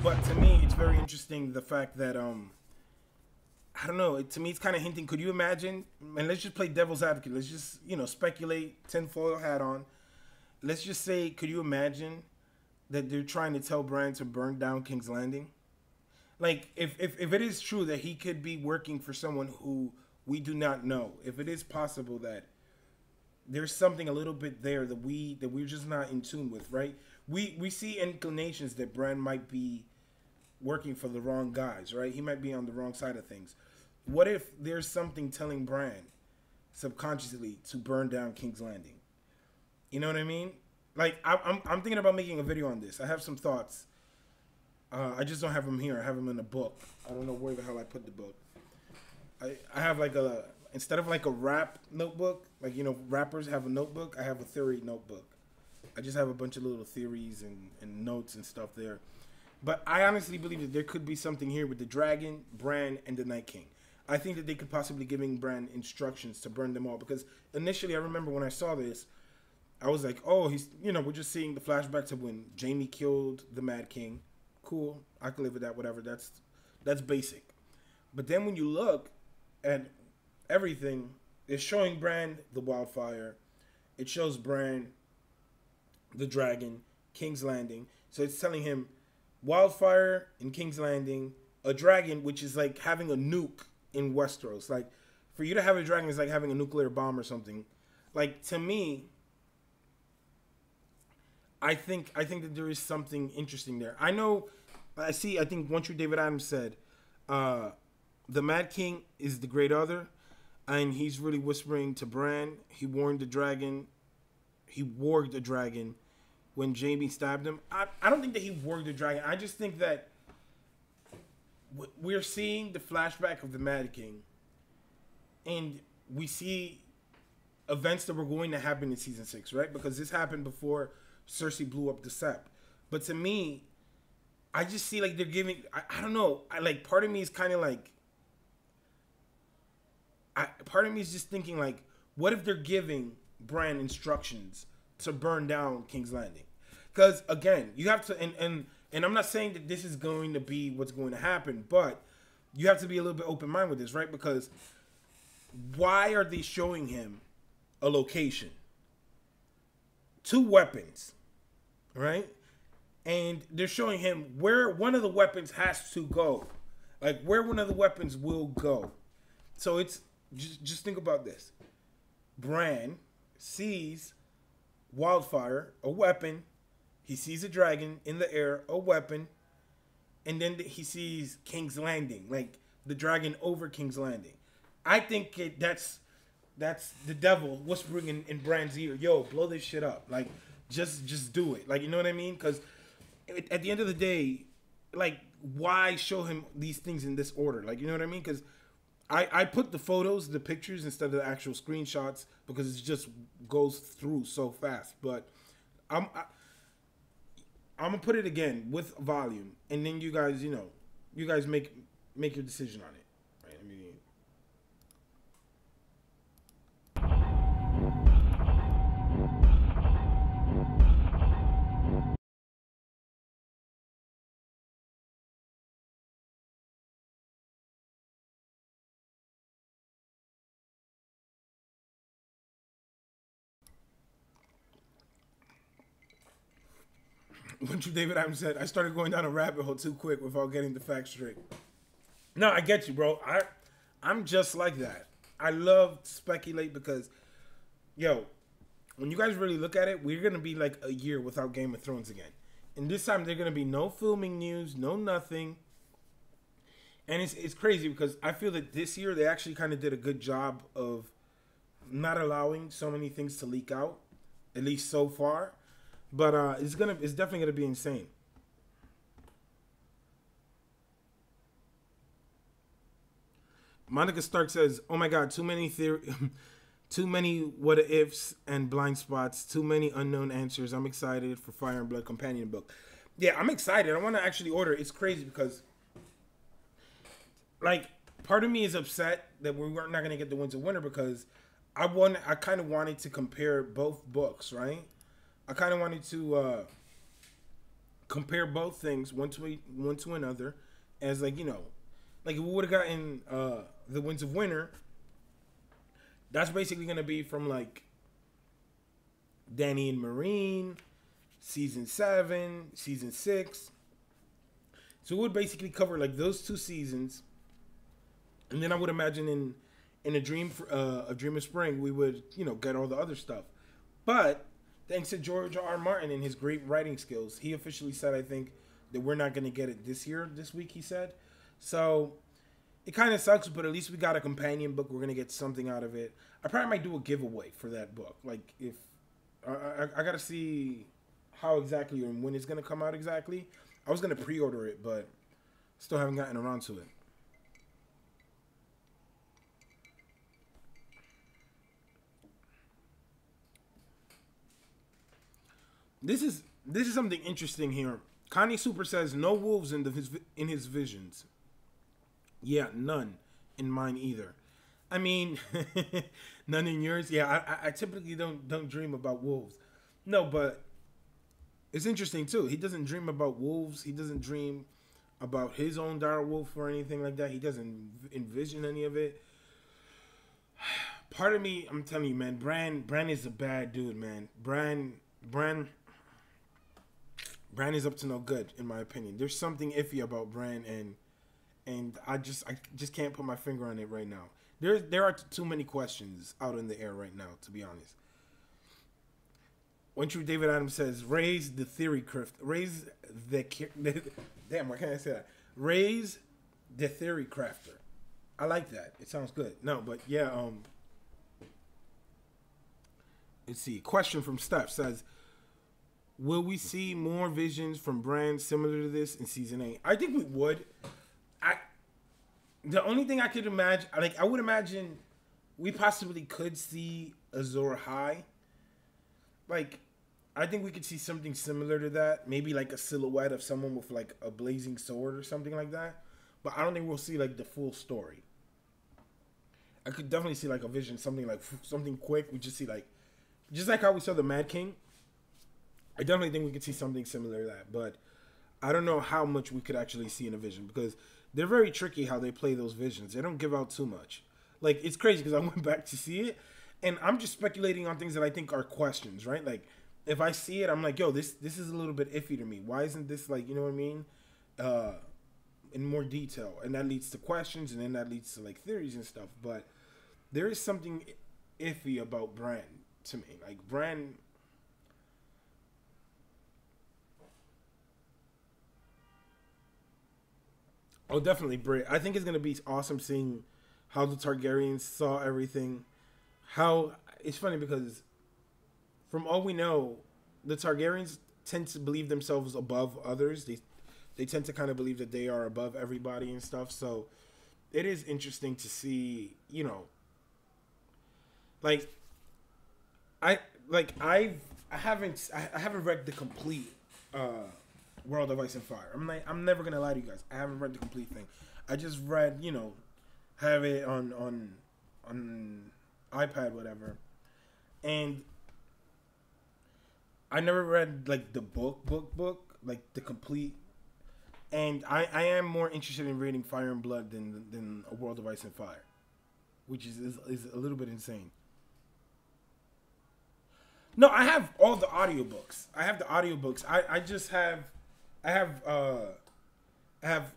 But to me, it's very interesting, the fact that... I don't know. To me, it's kind of hinting. Could you imagine? And let's just play devil's advocate. Let's just, speculate, tinfoil hat on. Let's just say, could you imagine that they're trying to tell Bran to burn down King's Landing? Like, if it is true that he could be working for someone who we do not know, if it is possible that there's something a little bit there that we're just not in tune with, right? We see inclinations that Bran might be working for the wrong guys, right? He might be on the wrong side of things. What if there's something telling Bran subconsciously to burn down King's Landing? You know what I mean? Like, I'm thinking about making a video on this. I have some thoughts. I just don't have them here. I have them in a book. I don't know where the hell I put the book. I have like instead of like a rap notebook, like, rappers have a notebook, I have a theory notebook. I just have a bunch of little theories and notes and stuff there. But I honestly believe that there could be something here with the dragon, Bran, and the Night King. I think that they could possibly giving Bran instructions to burn them all. Because initially, I remember when I saw this, I was like, oh, he's, we're just seeing the flashback to when Jaime killed the Mad King. Cool. I can live with that, whatever. That's basic. But then when you look at everything, it's showing Bran the wildfire. It shows Bran the dragon, King's Landing. So it's telling him wildfire in King's Landing, a dragon, which is like having a nuke in Westeros. Like, for you to have a dragon is like having a nuclear bomb or something. Like, to me, I think that there is something interesting there. I think one true David Adams said, the Mad King is the great other, and he's really whispering to Bran. He warned the dragon. He warged the dragon when Jaime stabbed him. I don't think that he warged the dragon. I just think that we're seeing the flashback of the Mad King, and we see events that were going to happen in season 6, right? Because this happened before Cersei blew up the Sept. But to me, I just see like they're giving, I don't know, part of me is kind of like, part of me is just thinking like, what if they're giving Bran instructions to burn down King's Landing? Because again, you have to, and I'm not saying that this is going to be what's going to happen, but you have to be a little bit open-minded with this, right? Because why are they showing him a location? 2 weapons, right? And they're showing him where one of the weapons has to go. Like, where one of the weapons will go. So it's, just think about this. Bran sees wildfire, a weapon. He sees a dragon in the air, a weapon. And then he sees King's Landing, like the dragon over King's Landing. I think that's the devil whispering in Bran's ear, yo, blow this shit up. Like, just do it. Like, you know what I mean? Because at the end of the day, like, why show him these things in this order? Like, you know what I mean? Because I put the photos, the pictures, instead of the actual screenshots, because it just goes through so fast. But I'm gonna put it again with volume, and then you guys, you guys make your decision on it. Right? I mean, what you David Adams said, I started going down a rabbit hole too quick without getting the facts straight. No, I get you, bro. I'm just like that. I love to speculate because, yo, when you guys really look at it, we're gonna be like a year without Game of Thrones again, and this time there's gonna be no filming news, no nothing, and it's crazy because I feel that this year they actually kind of did a good job of not allowing so many things to leak out, at least so far, but it's definitely gonna be insane. Monica Stark says, "Oh my God, too many too many what ifs and blind spots, too many unknown answers. I'm excited for Fire and Blood companion book." Yeah, I'm excited. I want to actually order it. It's crazy because, like, part of me is upset that we're not going to get the Winds of Winter because I kind of wanted to compare both books, right? I kind of wanted to compare both things one to another, as like like if we would have gotten the Winds of Winter, that's basically gonna be from like Danny and Marine, season 7, season 6. So it would basically cover like those 2 seasons, and then I would imagine in a dream of Spring we would get all the other stuff. But thanks to George R. Martin and his great writing skills, he officially said, I think, that we're not gonna get it this week. He said, so. It kind of sucks, but at least we got a companion book. We're gonna get something out of it. I probably might do a giveaway for that book. Like if I gotta see how exactly and when it's gonna come out exactly. I was gonna pre-order it, but still haven't gotten around to it. This is something interesting here. Connie Super says no wolves in his visions. Yeah, none in mine either. I mean, none in yours. Yeah, I typically don't dream about wolves. No, but it's interesting too. He doesn't dream about wolves. He doesn't dream about his own dire wolf or anything like that. He doesn't envision any of it. Part of me, I'm telling you, man, Bran is a bad dude, man. Bran is up to no good, in my opinion. There's something iffy about Bran, and I just can't put my finger on it right now. There are too many questions out in the air right now, to be honest. One True David Adams says, Rayz the theory crafter. Rayz the damn, why can't I say that? Rayz the theory crafter. I like that. It sounds good. No, but yeah, let's see. Question from Steph says, will we see more visions from Bran similar to this in season 8? I think we would. The only thing I could imagine, like I would imagine, we possibly could see Azor High. Like, I think we could see something similar to that. Maybe like a silhouette of someone with like a blazing sword or something like that. But I don't think we'll see like the full story. I could definitely see like a vision, something quick. We just see like, just like how we saw the Mad King. I definitely think we could see something similar to that. But I don't know how much we could actually see in a vision because they're very tricky how they play those visions. They don't give out too much. Like, it's crazy because I went back to see it, and I'm just speculating on things that I think are questions, right? Like, if I see it, I'm like, yo, this is a little bit iffy to me. Why isn't this, like, you know what I mean? In more detail. And that leads to questions, and then that leads to, like, theories and stuff. But there is something iffy about Bran to me. Like, Bran... Oh, definitely, Brit. I think it's going to be awesome seeing how the Targaryens saw everything. How it's funny because from all we know, the Targaryens tend to believe themselves above others. They tend to kind of believe that they are above everybody and stuff. So it is interesting to see, like I haven't read the complete World of Ice and Fire. I'm never gonna lie to you guys. I haven't read the complete thing. I just read, have it on iPad, whatever. And I never read like the book, like the complete. And I am more interested in reading Fire and Blood than A World of Ice and Fire, which is a little bit insane. No, I have all the audiobooks. I have the audiobooks. I have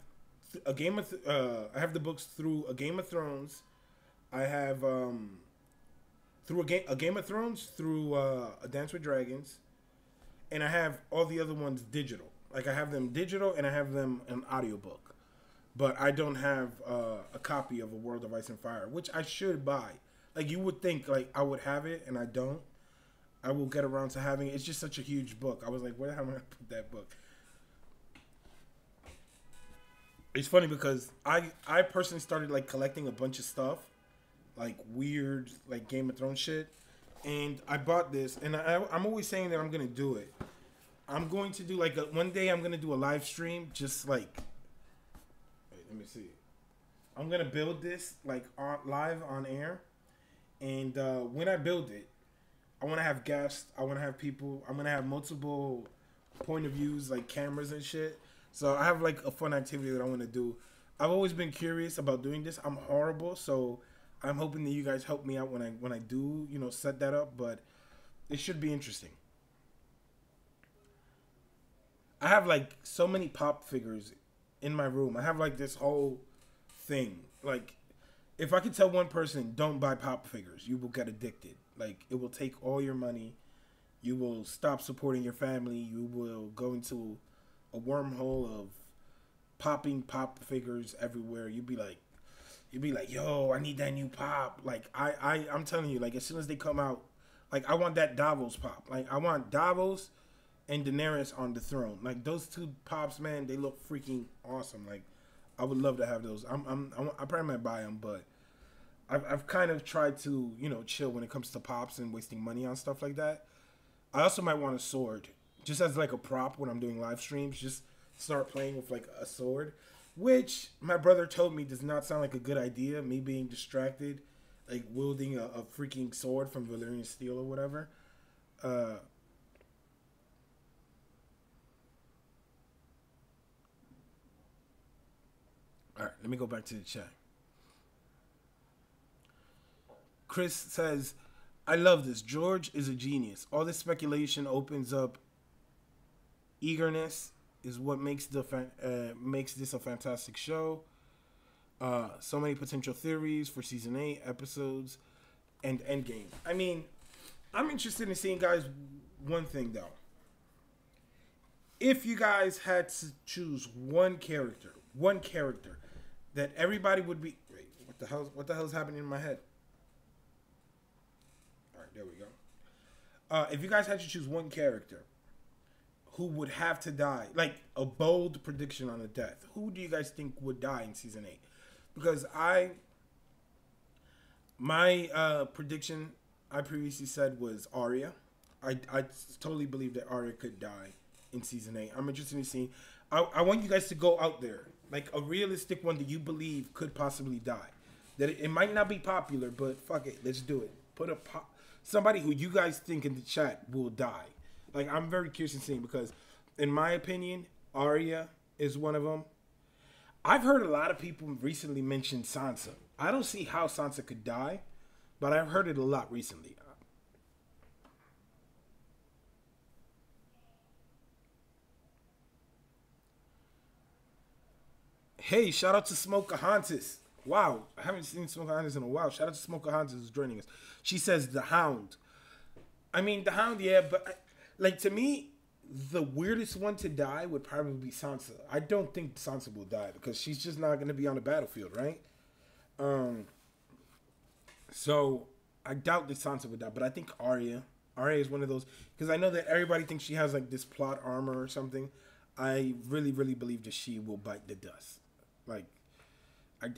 I have the books through A Game of Thrones. I have through a Game of Thrones, through A Dance with Dragons, and I have all the other ones digital. Like I have them digital and I have them an audiobook. But I don't have a copy of A World of Ice and Fire, which I should buy. Like you would think like I would have it and I don't. I will get around to having it. It's just such a huge book. I was like, where the hell am I going to put that book? It's funny because I personally started like collecting a bunch of stuff, like weird like Game of Thrones shit, and I bought this, and I'm always saying that I'm gonna do it. I'm going to do like one day I'm gonna do a live stream, just like, wait, let me see. I'm gonna build this like live on air, and when I build it, I want to have guests. I want to have people. I'm gonna have multiple point of views, like cameras and shit. So I have like a fun activity that I want to do. I've always been curious about doing this. I'm horrible, so I'm hoping that you guys help me out when I do, you know, set that up. But it should be interesting. I have like so many pop figures in my room. I have like this whole thing. Like, if I could tell one person, don't buy pop figures, you will get addicted. Like, it will take all your money. You will stop supporting your family. You will go into a wormhole of popping pop figures everywhere. You'd be like, yo, I need that new pop. Like I'm telling you, like as soon as they come out, like I want that Davos pop. Like I want Davos and Daenerys on the throne. Like those two pops, man, they look freaking awesome. Like I would love to have those. I probably might buy them, but I've kind of tried to, you know, chill when it comes to pops and wasting money on stuff like that. I also might want a sword. Just as like a prop when I'm doing live streams, just start playing with like a sword, which my brother told me does not sound like a good idea. Me being distracted, like wielding a freaking sword from Valyrian steel or whatever. All right, let me go back to the chat. Chris says, I love this. George is a genius. All this speculation opens up eagerness is what makes makes this a fantastic show. So many potential theories for season 8 episodes and Endgame. I mean, I'm interested in seeing, guys, one thing though. If you guys had to choose one character that everybody would be, wait, what the hell is happening in my head? All right, there we go. If you guys had to choose one character who would have to die, like a bold prediction on a death, who do you guys think would die in season 8? Because my prediction I previously said was Arya. I totally believe that Arya could die in season 8. I'm interested in seeing. I want you guys to go out there, like a realistic one that you believe could possibly die. That it might not be popular, but fuck it, let's do it. Put somebody who you guys think in the chat will die. Like, I'm very curious in seeing, because in my opinion, Arya is one of them. I've heard a lot of people recently mention Sansa. I don't see how Sansa could die, but I've heard it a lot recently. Hey, shout out to Smokahontas. Wow, I haven't seen Smokahontas in a while. Shout out to Smokahontas who's joining us. She says the Hound. I mean, the Hound, yeah, but like, to me, the weirdest one to die would probably be Sansa. I don't think Sansa will die because she's just not going to be on the battlefield, right? So I doubt that Sansa would die, but I think Arya is one of those, because I know that everybody thinks she has like this plot armor or something. I really, really believe that she will bite the dust. Like,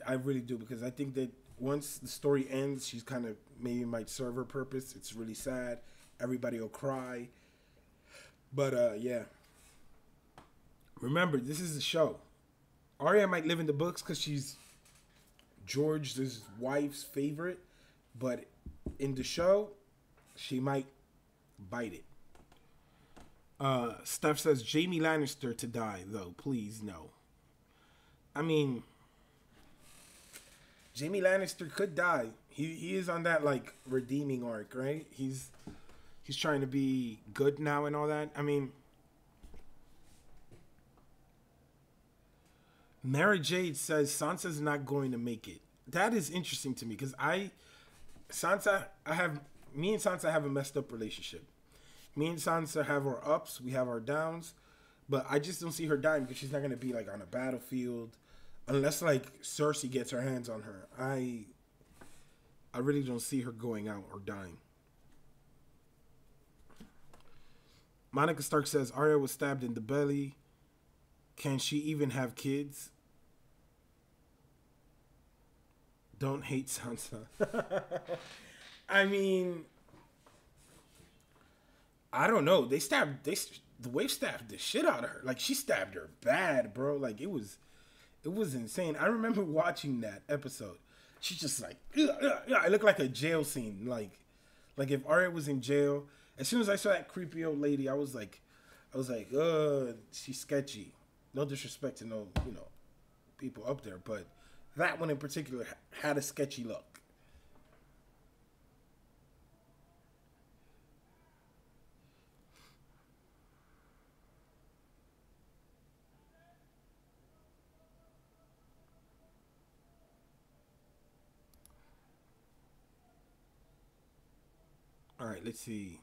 I really do, because I think that once the story ends, she's kind of maybe might serve her purpose. It's really sad. Everybody will cry. But, yeah. Remember, this is a show. Arya might live in the books because she's George's wife's favorite. But in the show, she might bite it. Steph says, Jaime Lannister to die, though. Please, no. I mean, Jaime Lannister could die. He is on that, like, redeeming arc, right? He's trying to be good now and all that. I mean, Mary Jade says Sansa's not going to make it. That is interesting to me because Sansa, me and Sansa have a messed up relationship. Me and Sansa have our ups, we have our downs, but I just don't see her dying because she's not gonna be like on a battlefield, unless like Cersei gets her hands on her. I really don't see her going out or dying. Monica Stark says Arya was stabbed in the belly. Can she even have kids? Don't hate Sansa. I mean, I don't know. The wave stabbed the shit out of her. Like she stabbed her bad, bro. Like it was insane. I remember watching that episode. She's just like, ugh, ugh, ugh. It looked like a jail scene. Like if Arya was in jail. As soon as I saw that creepy old lady, I was like, she's sketchy. No disrespect to no, people up there, but that one in particular had a sketchy look. All right, let's see.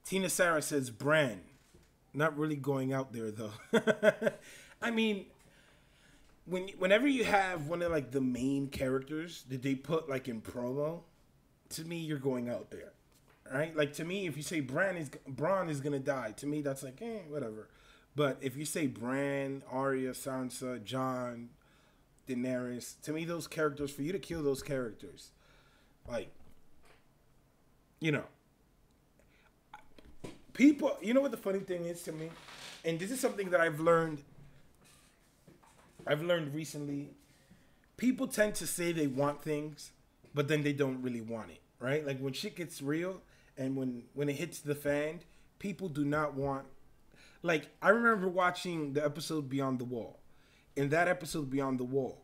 Tina Sarah says Bran. Not really going out there though. I mean, whenever you have one of like the main characters that they put like in promo, to me you're going out there, right? Like to me, if you say Bran is gonna die, to me that's like whatever. But if you say Bran, Arya, Sansa, Jon, Daenerys, to me those characters, for you to kill those characters, like, people, you know what the funny thing is to me, and this is something that I've learned recently. People tend to say they want things, but then they don't really want it, right? Like when shit gets real and when it hits the fan, people do not want. Like I remember watching the episode Beyond the Wall. In that episode Beyond the Wall,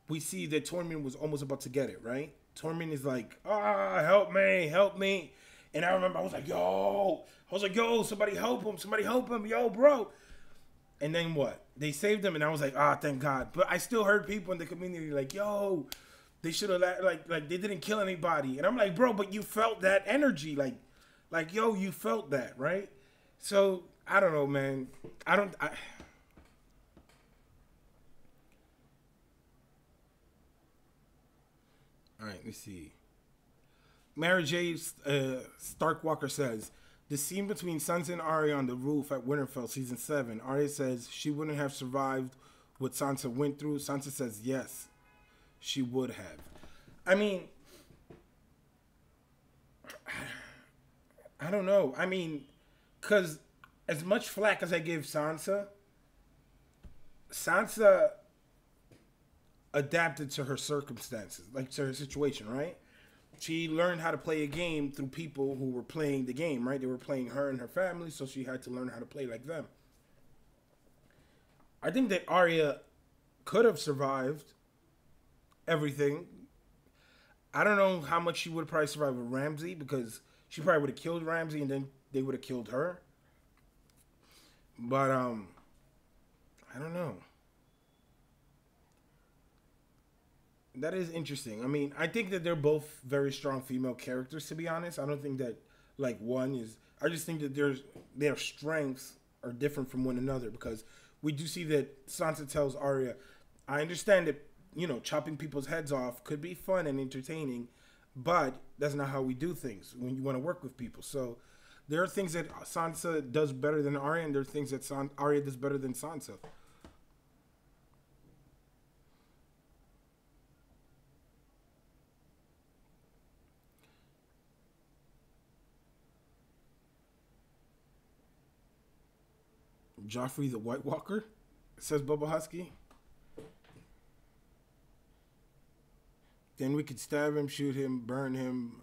we see that Tormund was almost about to get it, right? Tormund is like, help me. And I remember I was like, yo, somebody help him, yo, bro. And then what? They saved him, and I was like, thank God. But I still heard people in the community like, yo, they should have, like they didn't kill anybody. And I'm like, bro, but you felt that energy. Like, yo, you felt that, right? So, I don't know, man. All right, let's see. Mary J. Starkwalker says, the scene between Sansa and Arya on the roof at Winterfell season 7, Arya says she wouldn't have survived what Sansa went through. Sansa says yes, she would have. I mean, I don't know. I mean, because as much flack as I give Sansa adapted to her circumstances, like to her situation, right? She learned how to play a game through people who were playing the game, right? They were playing her and her family, so she had to learn how to play like them. I think that Arya could have survived everything. I don't know how much she would probably survive with Ramsay, because she probably would have killed Ramsay and then they would have killed her. But I don't know. That is interesting. I mean, I think that they're both very strong female characters, to be honest. I don't think that, like, one is... I just think that their strengths are different from one another, because we do see that Sansa tells Arya, I understand that, chopping people's heads off could be fun and entertaining, but that's not how we do things when you want to work with people. So there are things that Sansa does better than Arya, and there are things that Arya does better than Sansa. Joffrey the White Walker, says Bubba Husky. Then we could stab him, shoot him, burn him,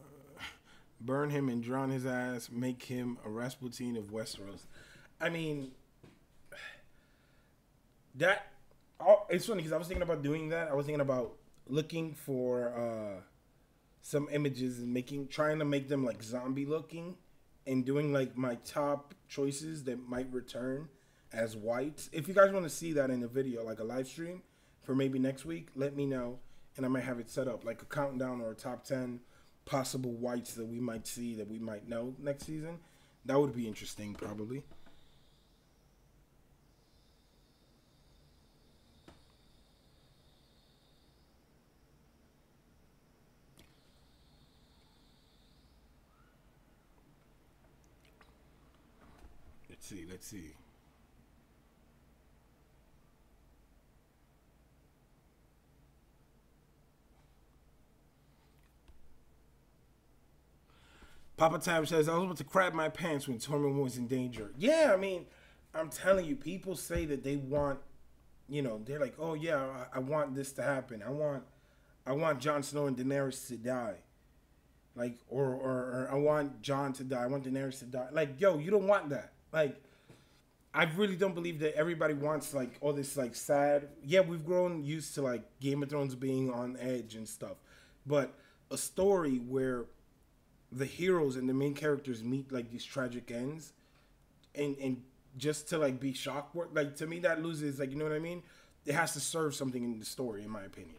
and drown his ass, make him a Rasputin of Westeros. I mean, it's funny because I was thinking about doing that. I was thinking about looking for some images and trying to make them like zombie looking, and doing like my top choices that might return as whites. If you guys want to see that in the video, like a live stream for maybe next week, let me know, and I might have it set up like a countdown or a top 10 possible whites that we might see, that we might know next season. That would be interesting, probably. Let's see. Papa Time says, I was about to crap my pants when Tormund was in danger. Yeah, I mean, I'm telling you, people say that they want, you know, they're like, oh yeah, I want this to happen. I want Jon Snow and Daenerys to die. Like, or I want Jon to die. I want Daenerys to die. Like, yo, you don't want that. Like, I really don't believe that everybody wants, like, all this, like, sad. Yeah, we've grown used to, like, Game of Thrones being on edge and stuff. But a story where the heroes and the main characters meet, like, these tragic ends, and just to, like, be shocked, like, to me, that loses, like, you know what I mean? It has to serve something in the story, in my opinion.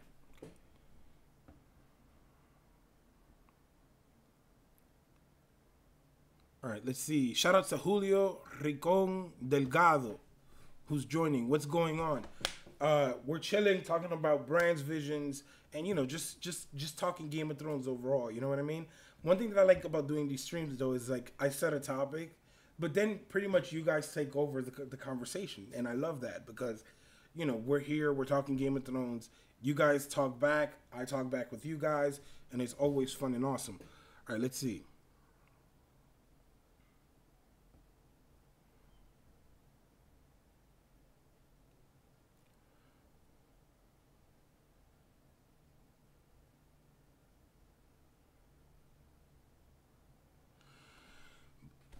All right, let's see. Shout out to Julio Ricon Delgado, who's joining. What's going on? We're chilling, talking about Bran's visions, and you know, just talking Game of Thrones overall. You know what I mean? One thing that I like about doing these streams, though, is like I set a topic, but then pretty much you guys take over the conversation, and I love that because, you know, we're here, we're talking Game of Thrones. You guys talk back, I talk back with you guys, and it's always fun and awesome. All right, let's see.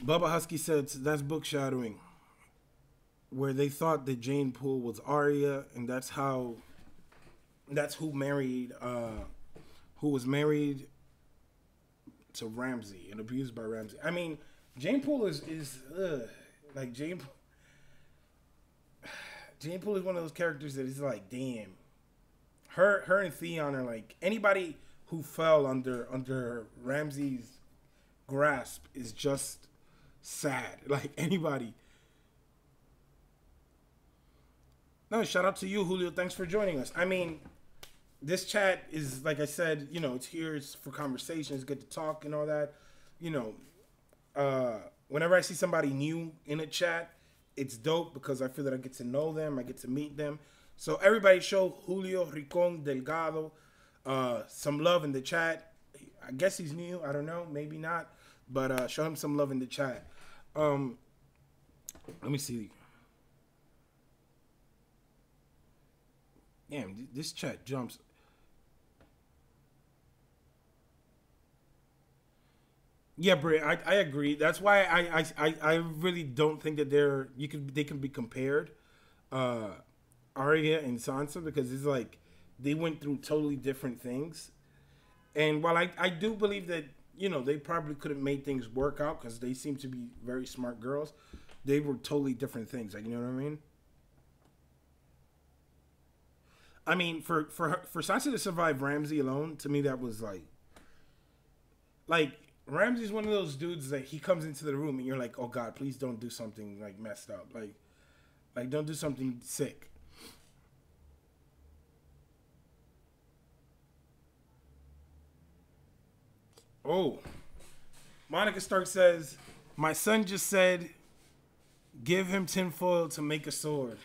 Bubba Husky said that's book shadowing, where they thought that Jane Poole was Arya, and that's who was married to Ramsay and abused by Ramsay. I mean, Jane Poole is like Jane Poole is one of those characters that is like, damn. Her and Theon are like, anybody who fell under Ramsay's grasp is just sad. Like, anybody. No, shout out to you, Julio. Thanks for joining us. I mean, this chat is, like I said, you know, it's here. It's for conversation. It's good to talk and all that. You know, whenever I see somebody new in a chat, it's dope because I feel that I get to know them. I get to meet them. So everybody show Julio Ricon Delgado some love in the chat. I guess he's new. I don't know. Maybe not. But show him some love in the chat. Let me see. Damn, this chat jumps. Yeah, Bray, I agree. That's why I really don't think that they can be compared, Arya and Sansa, because it's like they went through totally different things. And while I do believe that, you know, they probably could have made things work out because they seem to be very smart girls, they were totally different things. Like, you know what I mean? I mean, for Sansa to survive Ramsay alone, to me that was like Ramsay's one of those dudes that he comes into the room and you're like, oh God, please don't do something like messed up, like don't do something sick. Oh, Monica Stark says, my son just said, give him tinfoil to make a sword.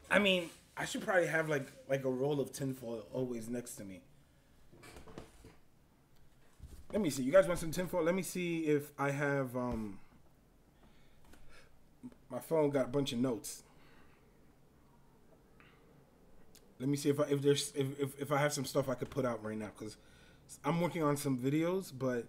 I mean, I should probably have like a roll of tinfoil always next to me. Let me see. You guys want some tinfoil? Let me see if I have my phone got a bunch of notes. Let me see if I have some stuff I could put out right now, because I'm working on some videos, but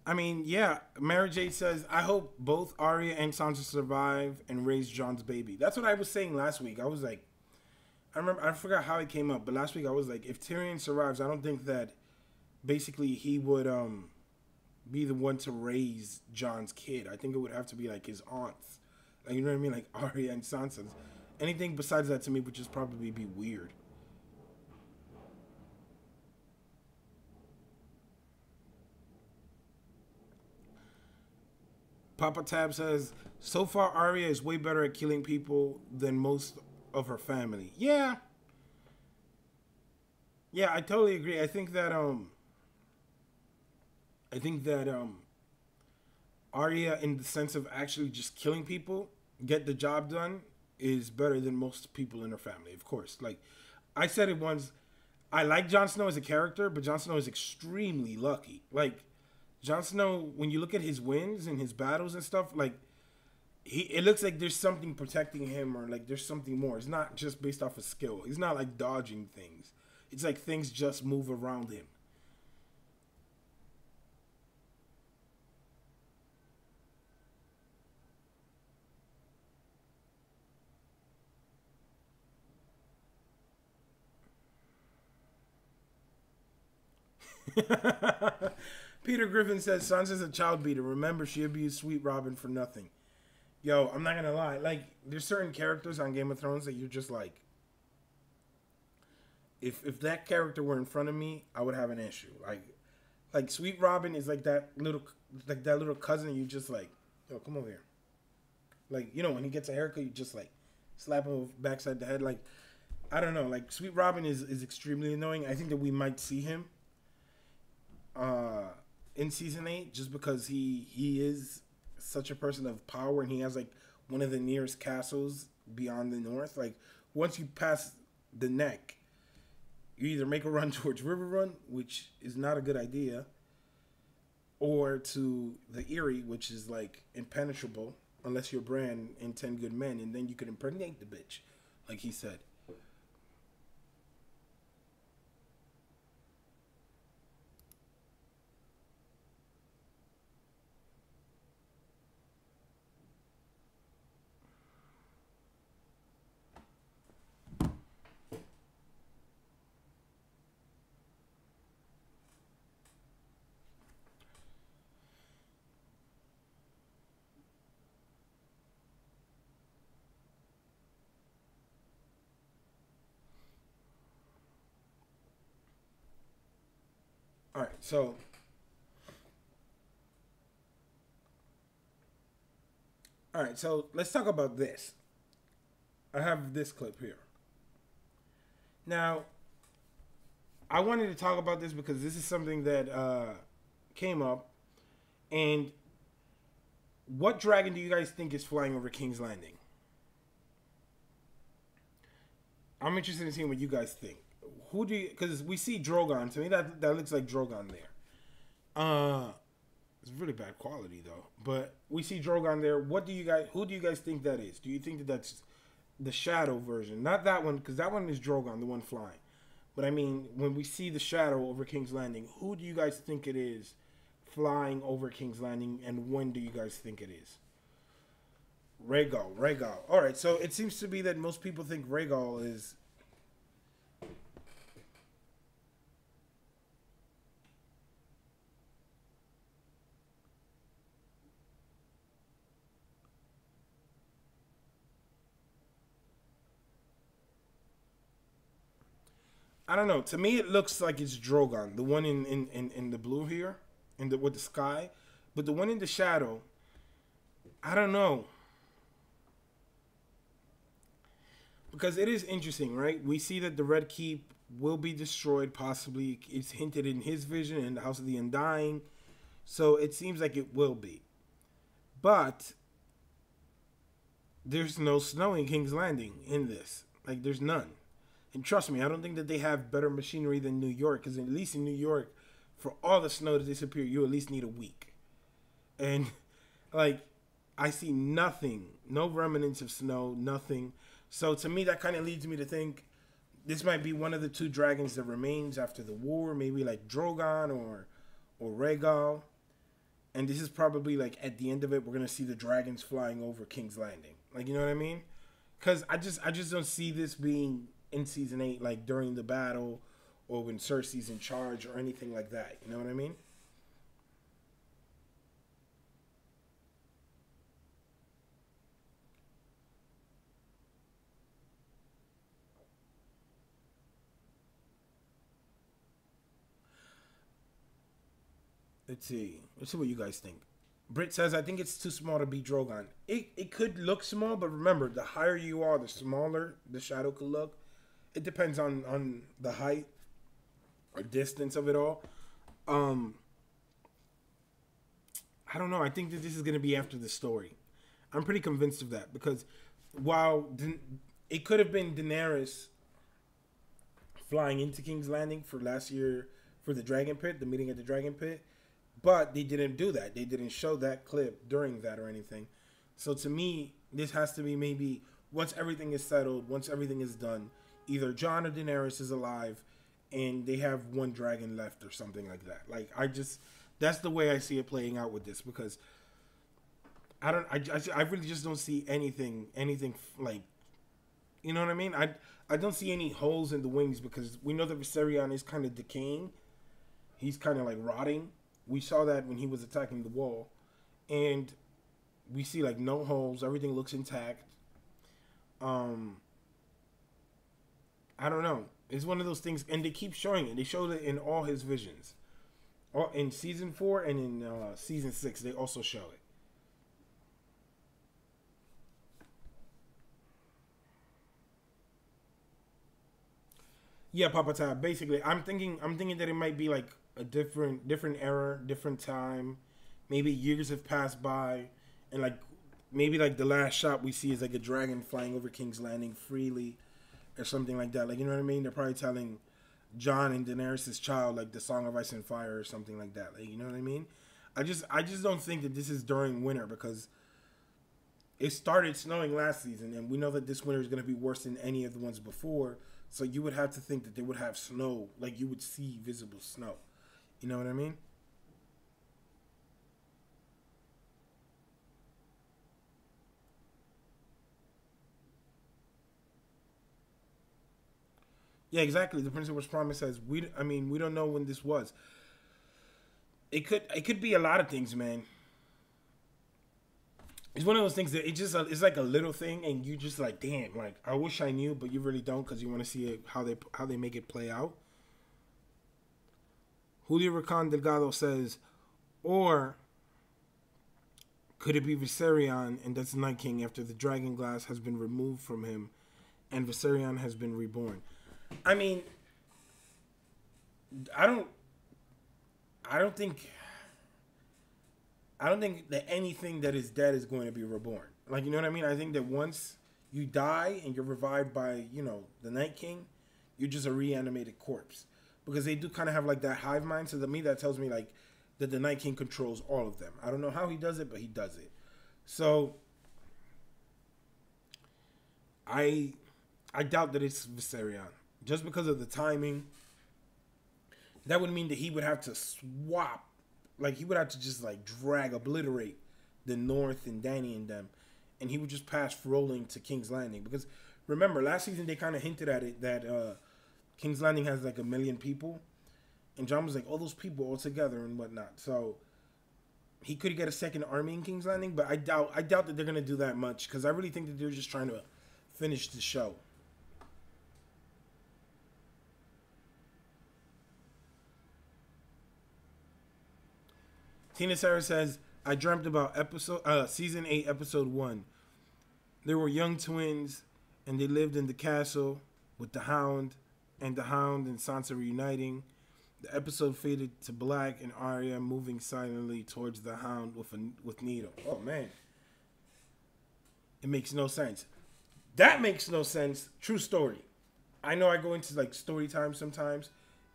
I mean, yeah, Mary J says, I hope both Arya and Sansa survive and raise Jon's baby. That's what I was saying last week. I was like, I remember, I forgot how it came up, but last week I was like, if Tyrion survives, I don't think that basically he would be the one to raise Jon's kid. I think it would have to be like his aunts, like, you know what I mean, like Arya and Sansa's. Anything besides that to me would just probably be weird. Papa Tab says, so far Arya is way better at killing people than most of her family. Yeah. Yeah, I totally agree. I think that Arya, in the sense of actually just killing people, get the job done, is better than most people in her family, of course. Like I said it once, I like Jon Snow as a character, but Jon Snow is extremely lucky. Like Jon Snow, when you look at his wins and his battles and stuff, like it looks like there's something protecting him, or like there's something more. It's not just based off of skill. He's not like dodging things. It's like things just move around him. Peter Griffin says Sansa's a child beater. Remember, she abused Sweet Robin for nothing. Yo, I'm not gonna lie. Like, there's certain characters on Game of Thrones that you're just like, if that character were in front of me, I would have an issue. Like Sweet Robin is like that little cousin. You just like, yo, come over here. Like, you know, when he gets a haircut, you just like slap him backside the head. Like, I don't know. Like, Sweet Robin is extremely annoying. I think that we might see him uh, in season 8, just because he is such a person of power, and he has like one of the nearest castles beyond the north. Like, once you pass the neck, you either make a run towards River Run, which is not a good idea, or to the Erie, which is like impenetrable unless you're Bran in 10 Good Men, and then you could impregnate the bitch, like he said. All right, so let's talk about this. I have this clip here. Now, I wanted to talk about this because this is something that came up. And what dragon do you guys think is flying over King's Landing? I'm interested in seeing what you guys think. Who do you? Because we see Drogon. To me, that looks like Drogon there. It's really bad quality though. But we see Drogon there. What do you guys? Who do you guys think that is? Do you think that that's the Shadow version? Not that one, because that one is Drogon, the one flying. But I mean, when we see the Shadow over King's Landing, who do you guys think it is flying over King's Landing, and when do you guys think it is? Rhaegal, Rhaegal. All right, so it seems to be that most people think Rhaegal is. I don't know. To me, it looks like it's Drogon, the one in the blue here, with the sky, but the one in the shadow, I don't know, because it is interesting, right? We see that the Red Keep will be destroyed, possibly. It's hinted in his vision in the House of the Undying, so it seems like it will be, but there's no snow in King's Landing in this. Like, there's none. And trust me, I don't think that they have better machinery than New York, because at least in New York, for all the snow to disappear, you at least need a week. And, like, I see nothing, no remnants of snow, nothing. So to me, that kind of leads me to think this might be one of the two dragons that remains after the war, maybe like Drogon or Rhaegal. And this is probably like at the end of it, we're gonna see the dragons flying over King's Landing. Like, you know what I mean? Because I just don't see this being in season 8, like during the battle or when Cersei's in charge or anything like that. You know what I mean? Let's see. Let's see what you guys think. Britt says, I think it's too small to be Drogon. It could look small, but remember, the higher you are, the smaller the shadow could look. It depends on the height or distance of it all. I don't know. I think that this is going to be after the story. I'm pretty convinced of that because while it could have been Daenerys flying into King's Landing for last year for the Dragon Pit, the meeting at the Dragon Pit, but they didn't do that. They didn't show that clip during that or anything. So to me, this has to be maybe once everything is settled, once everything is done, either Jon or Daenerys is alive and they have one dragon left or something like that. Like, that's the way I see it playing out with this because I really just don't see anything like, you know what I mean? I don't see any holes in the wings because we know that Viserion is kind of decaying. He's kind of like rotting. We saw that when he was attacking the wall. And we see like no holes. Everything looks intact. I don't know. It's one of those things. And they keep showing it. They showed it in all his visions. In season 4 and in season 6, they also show it. Yeah, Papa Tab. Basically, I'm thinking that it might be like a different era, different time. Maybe years have passed by, and like maybe like the last shot we see is like a dragon flying over King's Landing freely, or something like that. Like, you know what I mean? They're probably telling Jon and Daenerys' child like the Song of Ice and Fire or something like that. Like, you know what I mean? I just don't think that this is during winter because it started snowing last season, and we know that this winter is going to be worse than any of the ones before. So you would have to think that they would have snow, like you would see visible snow. You know what I mean? Yeah, exactly. The Prince of West Promise says we don't know when this was. It could be a lot of things, man. It's one of those things that it's like a little thing, and you just like, damn, like I wish I knew, but you really don't because you want to see it, how they make it play out. Julio Racan Delgado says, or could it be Viserion and that's the Night King after the Dragon Glass has been removed from him, and Viserion has been reborn? I mean, I don't think that anything that is dead is going to be reborn. Like, you know what I mean? I think that once you die and you're revived by, the Night King, you're just a reanimated corpse. Because they do kind of have like that hive mind. So to me, that tells me like that the Night King controls all of them. I don't know how he does it, but he does it. So I doubt that it's Viserion. Just because of the timing, that would mean that he would have to swap. Like, he would have to just, like, obliterate the North and Dany and them. And he would just pass rolling to King's Landing. Because, remember, last season they kind of hinted at it that King's Landing has, like, 1 million people. And Jon was like, all those people all together and whatnot. So, he could get a second army in King's Landing. But I doubt that they're going to do that much. Because I really think that they're just trying to finish the show. Tina Sarah says, I dreamt about season 8, episode 1. There were young twins, and they lived in the castle with the Hound, and Sansa reuniting. The episode faded to black, and Arya moving silently towards the Hound with Needle. Oh, man. It makes no sense. That makes no sense. True story. I know I go into, like, story time sometimes.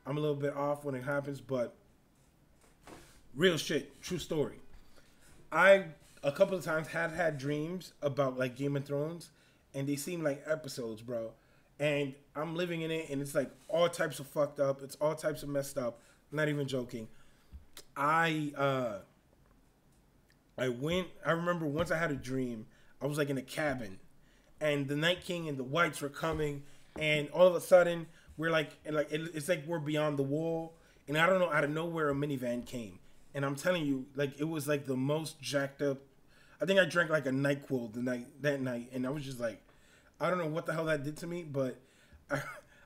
I'm a little bit off when it happens, but real shit, true story. I a couple of times had dreams about like Game of Thrones, and they seem like episodes, bro. And I'm living in it, and it's like all types of fucked up. It's all types of messed up. I'm not even joking. I remember once I had a dream. I was like in a cabin, and the Night King and the Whites were coming, and all of a sudden we're it's like we're beyond the wall, and I don't know, out of nowhere a minivan came, and I'm telling you, like, it was like the most jacked up. I think I drank like a NyQuil that night, and I was just like, I don't know what the hell that did to me, but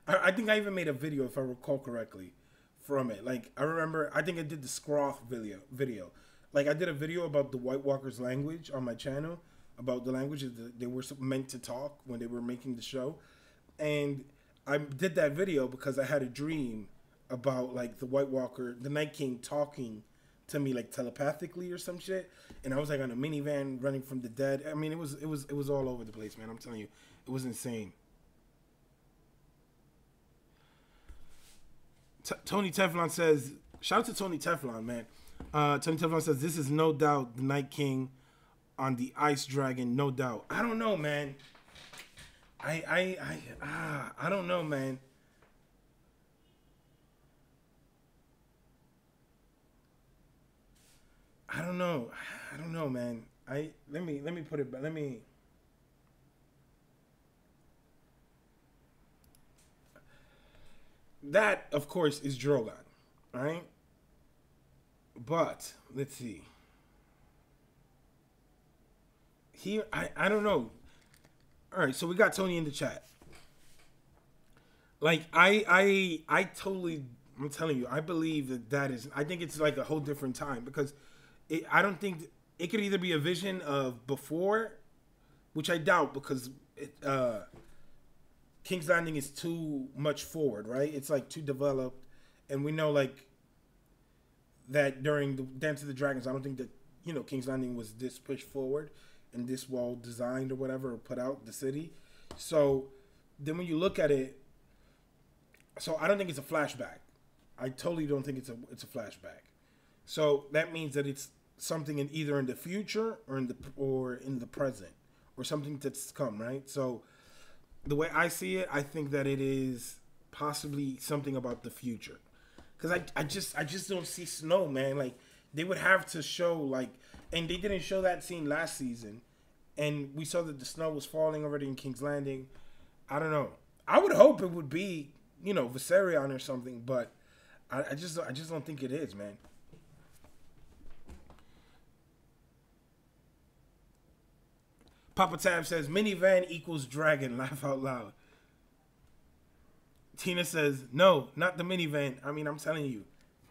I think I even made a video, if I recall correctly, from it. Like, I remember, I think I did the Scroff video. Like, I did a video about the White Walkers' language on my channel, about the languages that they were meant to talk when they were making the show. And I did that video because I had a dream about, like, the White Walker, the Night King, talking to me, like, telepathically or some shit. And I was like on a minivan running from the dead. I mean, it was all over the place, man. I'm telling you, it was insane. Tony Teflon says, shout out to Tony Teflon, man. Tony Teflon says, this is no doubt the Night King on the Ice Dragon, no doubt. I don't know, man. I don't know, man. I don't know, man. Let me put it back. That, of course, is Drogon, right? But let's see. Here, I don't know. All right, so we got Tony in the chat. Like, I totally, I'm telling you, I believe that is, I think it's like a whole different time, because I don't think, it could either be a vision of before, which I doubt, because King's Landing is too much forward, right? It's like too developed, and we know, like, that during the Dance of the Dragons, I don't think that, you know, King's Landing was this pushed forward and this well designed or whatever, or put out the city. So then when you look at it, so I don't think it's a flashback. I totally don't think it's a flashback. So that means that it's something in either in the future or in the present, or something that's come, right? So the way I see it, I think that it is possibly something about the future. Because I just don't see snow, man. Like, they would have to show, like, and they didn't show that scene last season, and we saw that the snow was falling already in King's Landing. I don't know. I would hope it would be, you know, Viserion or something, but I just don't think it is, man. Papa Tab says, minivan equals dragon. Laugh out loud. Tina says, no, not the minivan. I mean, I'm telling you,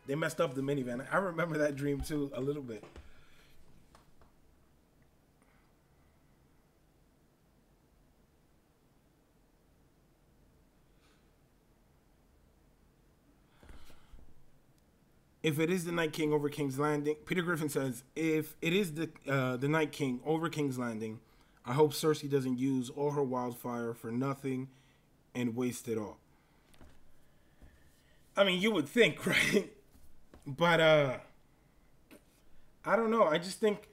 they messed up the minivan. I remember that dream too, a little bit. If it is the Night King over King's Landing, Peter Griffin says, if it is the Night King over King's Landing, I hope Cersei doesn't use all her wildfire for nothing and waste it all. I mean, you would think, right? But I don't know. I just think,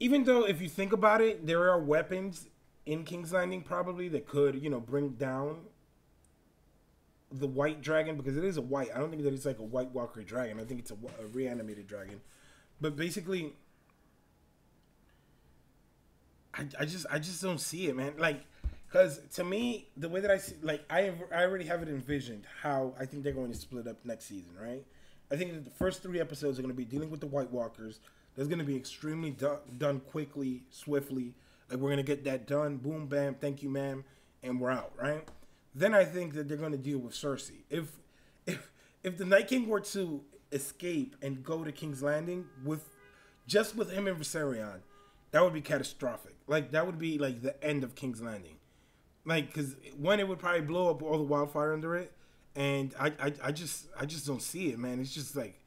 even though if you think about it, there are weapons in King's Landing probably that could, you know, bring down the white dragon, because it is a white. I don't think that it's like a White Walker dragon. I think it's a reanimated dragon. But basically, I just don't see it, man. Like, because to me, the way that I see, like, I already have it envisioned how I think they're going to split up next season, right? I think that the first 3 episodes are going to be dealing with the White Walkers. That's going to be extremely done quickly, swiftly. Like, we're going to get that done. Boom, bam, thank you, ma'am, and we're out, right? Then I think that they're going to deal with Cersei. If the Night King were to escape and go to King's Landing with him and Viserion, that would be catastrophic. Like, that would be like the end of King's Landing. Like, because one, it would probably blow up all the wildfire under it, and I just don't see it, man. It's just like,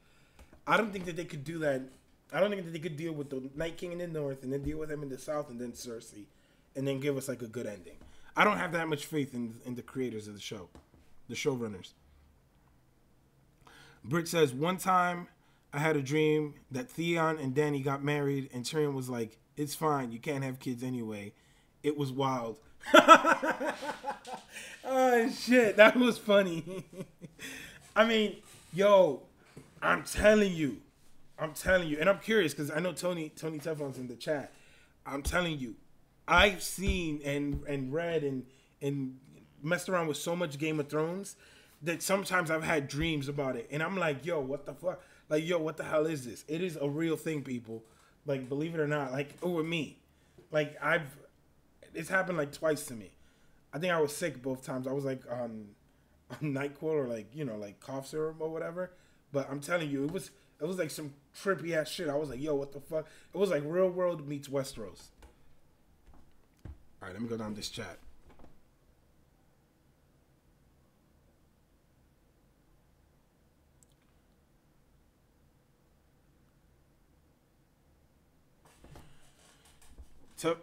I don't think that they could do that. I don't think that they could deal with the Night King in the north and then deal with him in the south and then Cersei, and then give us like a good ending. I don't have that much faith in the creators of the show, the showrunners. Britt says, one time I had a dream that Theon and Dany got married, and Tyrion was like, it's fine, you can't have kids anyway. It was wild. Oh, shit, that was funny. I mean, yo, I'm telling you, and I'm curious because I know Tony Teflon's in the chat. I'm telling you, I've seen and read and messed around with so much Game of Thrones that sometimes I've had dreams about it, and I'm like, yo, what the fuck? Like, yo, what the hell is this? It is a real thing, people. Like, believe it or not, like, with me. Like, it's happened like twice to me. I think I was sick both times. I was like on NyQuil or like, you know, like cough syrup or whatever. But I'm telling you, it was like some trippy ass shit. I was like, yo, what the fuck? It was like Real World meets Westeros. All right, let me go down this chat.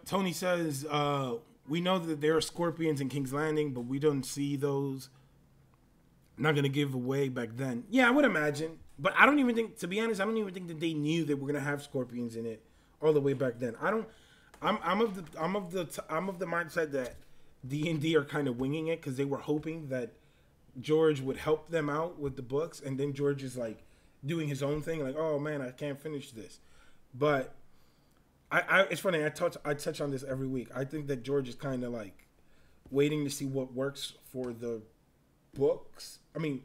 Tony says, we know that there are scorpions in King's Landing, but we don't see those. Not going to give away back then. Yeah, I would imagine. But I don't even think, to be honest, I don't even think that they knew that we're going to have scorpions in it all the way back then. I'm of the mindset that D&D are kind of winging it because they were hoping that George would help them out with the books, and then George is like doing his own thing, like, oh man, I can't finish this. But it's funny, I touch on this every week. I think that George is kind of like waiting to see what works for the books. I mean,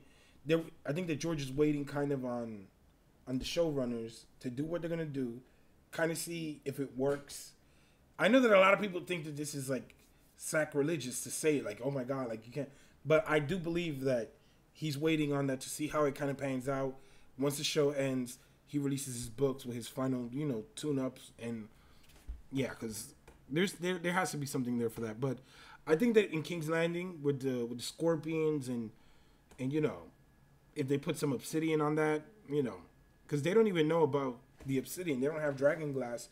I think that George is waiting kind of on the showrunners to do what they're gonna do, kind of see if it works. I know that a lot of people think that this is like sacrilegious to say, like, oh my god, like you can't. But I do believe that he's waiting on that to see how it kind of pans out. Once the show ends, he releases his books with his final, you know, tune-ups, and yeah, because there has to be something there for that. But I think that in King's Landing with the scorpions and you know, if they put some obsidian on that, you know, because they don't even know about the obsidian. They don't have dragon glass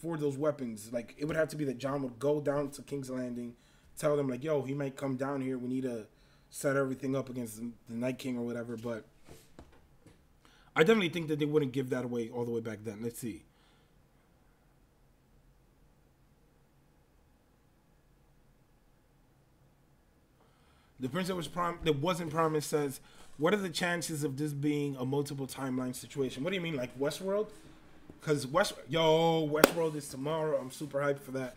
for those weapons. Like, it would have to be that John would go down to King's Landing, tell them like, yo, he might come down here. We need to set everything up against the Night King or whatever. But I definitely think that they wouldn't give that away all the way back then. Let's see. The prince that wasn't promised says, what are the chances of this being a multiple timeline situation? What do you mean, like Westworld? Because Westworld is tomorrow. I'm super hyped for that.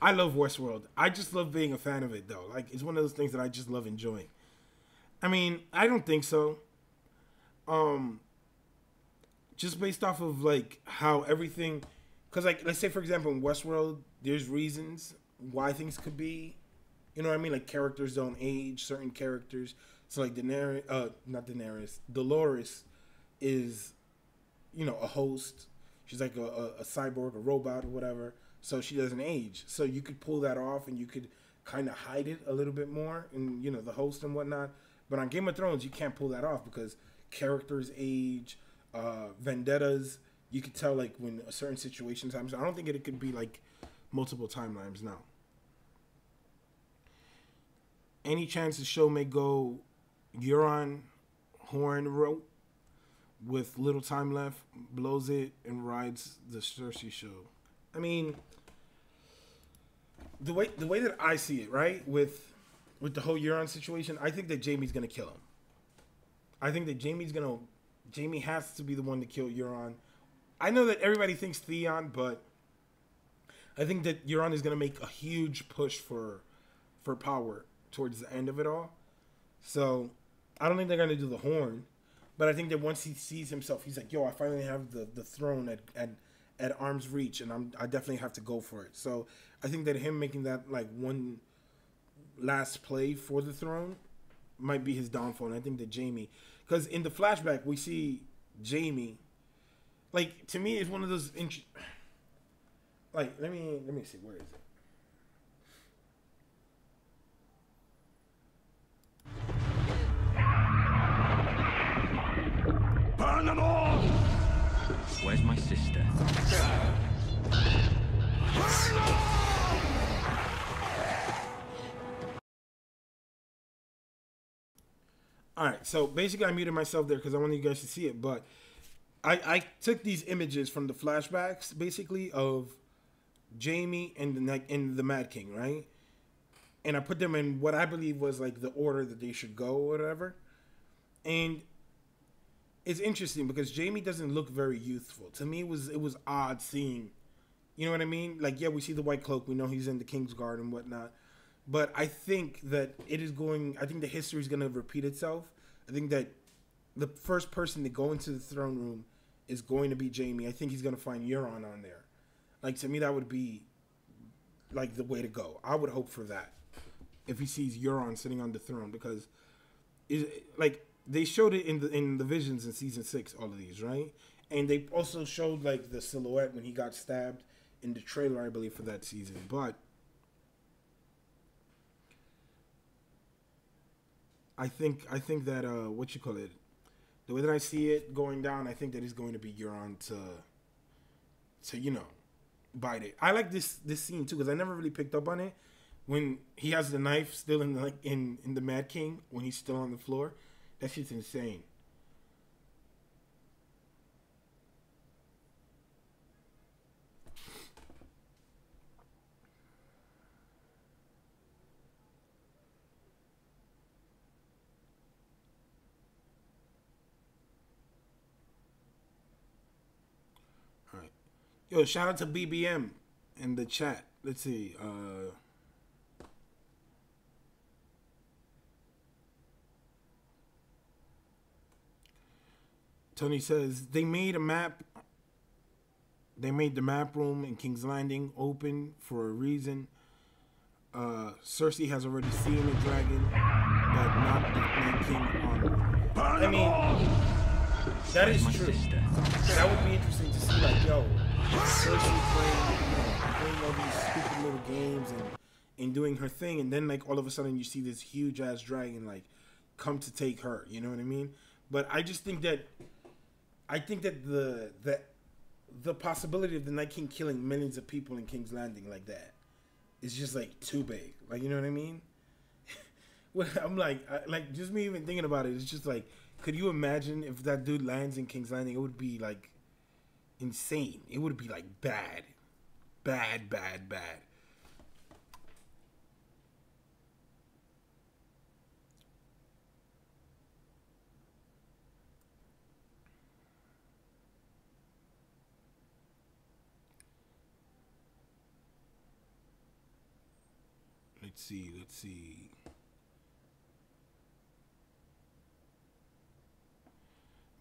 I love Westworld. I just love being a fan of it, though. Like, it's one of those things that I just love enjoying. I mean, I don't think so. Just based off of, like, how everything... Because, like, let's say, for example, in Westworld, there's reasons why things could be... You know what I mean? Like, characters don't age, certain characters. So, like, Dolores is, you know, a host. She's like a cyborg, a robot, or whatever. So she doesn't age. So you could pull that off, and you could kind of hide it a little bit more, and, you know, the host and whatnot. But on Game of Thrones, you can't pull that off because characters age, vendettas. You could tell, like, when a certain situation happens. I don't think it could be, like, multiple timelines now. Any chance the show may go Euron horn rope with little time left, blows it, and rides the Cersei show? I mean, the way that I see it, right, with the whole Euron situation, I think that Jaime's gonna kill him. I think that Jaime has to be the one to kill Euron. I know that everybody thinks Theon, but I think that Euron is gonna make a huge push for power towards the end of it all. So I don't think they're gonna do the horn, but I think that once he sees himself, he's like, yo, I finally have the throne at arm's reach, and I definitely have to go for it. So I think that him making that like one last play for the throne might be his downfall. And I think that Jaime, because in the flashback we see Jaime, like, to me, it's one of those like, let me see, where is it? Burn them all! Where's my sister? Alright, so basically I muted myself there because I wanted you guys to see it, but I took these images from the flashbacks, basically, of Jaime and the Mad King, right? And I put them in what I believe was like the order that they should go or whatever. And it's interesting because Jaime doesn't look very youthful. To me, it was odd seeing, you know what I mean? Like, yeah, we see the white cloak. We know he's in the King's Guard and whatnot. But I think that it is going. I think the history is going to repeat itself. I think that the first person to go into the throne room is going to be Jaime. I think he's going to find Euron on there. Like, to me, that would be like the way to go. I would hope for that if he sees Euron sitting on the throne, because like they showed it in the visions in season 6, all of these, right? And they also showed like the silhouette when he got stabbed in the trailer, I believe, for that season. But I think that what you call it, the way that I see it going down, I think that he's going to be Euron to bite it. I like this scene too, because I never really picked up on it when he has the knife still in the Mad King when he's still on the floor. That shit's insane. Yo, shout out to BBM in the chat. Let's see. Tony says they made a map. They made the map room in King's Landing open for a reason. Cersei has already seen the dragon, but not the Night King on. I mean, that is true. That would be interesting to see. Like, yo, Cersei playing all these stupid little games and doing her thing, and then like all of a sudden you see this huge ass dragon like come to take her. You know what I mean? But I just think that the possibility of the Night King killing millions of people in King's Landing like that is just like too big. Like, you know what I mean? I'm like just me even thinking about it, it's just like, could you imagine if that dude lands in King's Landing? It would be like insane. It would be like bad. Let's see.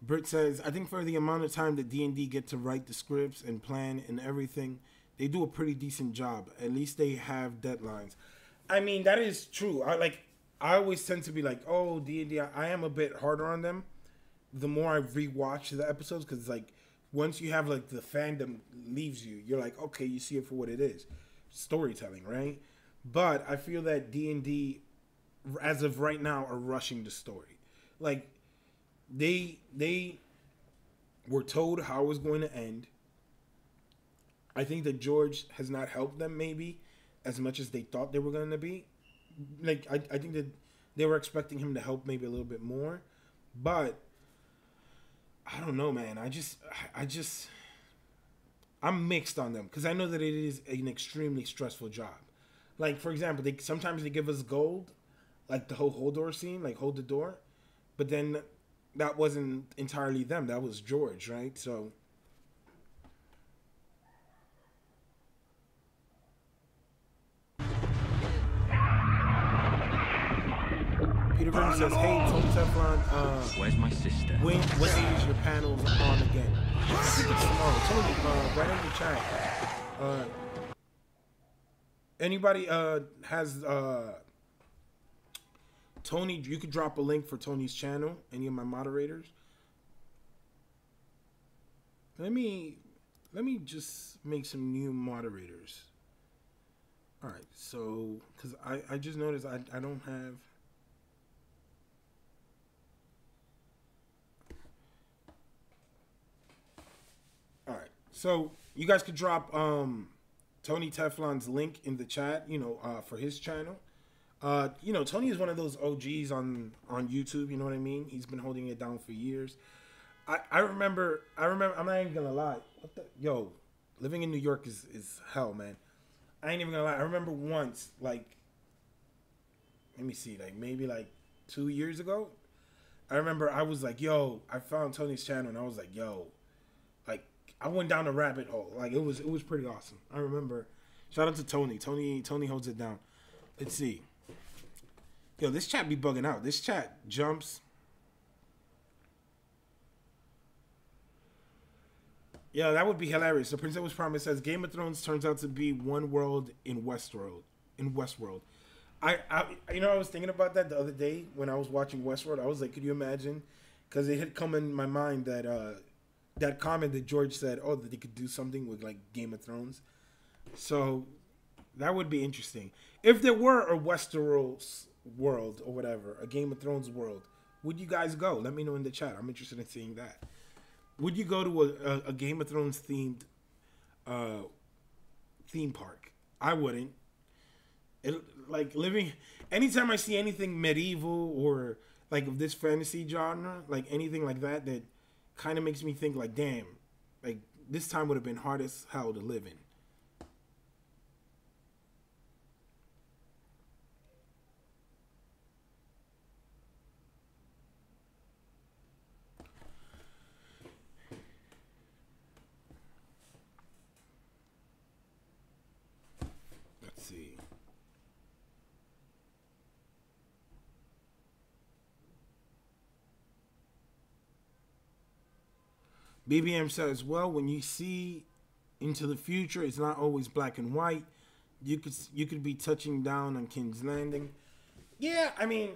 Britt says, I think for the amount of time that D&D get to write the scripts and plan and everything, they do a pretty decent job. At least they have deadlines. I mean, that is true. I always tend to be like, oh, D&D, I am a bit harder on them the more I rewatch the episodes, because like once you have like the fandom leaves you, you're like, okay, you see it for what it is. Storytelling, right? But I feel that D&D, as of right now, are rushing the story. Like, they were told how it was going to end. I think that George has not helped them maybe as much as they thought they were going to be. Like, I think that they were expecting him to help maybe a little bit more. But I don't know, man. I'm mixed on them, because I know that it is an extremely stressful job. Like, for example, sometimes they give us gold, like the whole Hodor scene, like hold the door. But then that wasn't entirely them. That was George, right? So Peter Vernon says, hey, Tony Teflon, where's my sister? What age your panels on again? I think it's tomorrow. Tony, right in the chat. Anybody has Tony, you could drop a link for Tony's channel, any of my moderators. Let me just make some new moderators. All right, so because I just noticed I don't have. All right, so you guys could drop Tony Teflon's link in the chat, for his channel. Tony is one of those OGs on YouTube, you know what I mean? He's been holding it down for years. I remember, I'm not even gonna lie. Living in New York is hell, man. I ain't even gonna lie. I remember once, like, let me see, like maybe like 2 years ago, I remember I was like, I found Tony's channel, and I was like, like, I went down a rabbit hole. Like, it was pretty awesome. I remember. Shout out to Tony. Tony holds it down. Let's see. Yo, this chat be bugging out. This chat jumps. Yeah, that would be hilarious. The Princess Was Promised says Game of Thrones turns out to be one world in Westworld. I was thinking about that the other day when I was watching Westworld. I was like, could you imagine? Because it had come in my mind that that comment that George said, oh, that they could do something with like Game of Thrones. So that would be interesting. If there were a Westeros world or whatever, a Game of Thrones world, would you guys go? Let me know in the chat. I'm interested in seeing that. Would you go to a Game of Thrones themed theme park? I wouldn't. Anytime I see anything medieval or like of this fantasy genre, like anything like that kind of makes me think like, damn, like this time would have been hard as hell to live in. Let's see. BBM says, well, when you see into the future, it's not always black and white. You could be touching down on King's Landing. Yeah, I mean,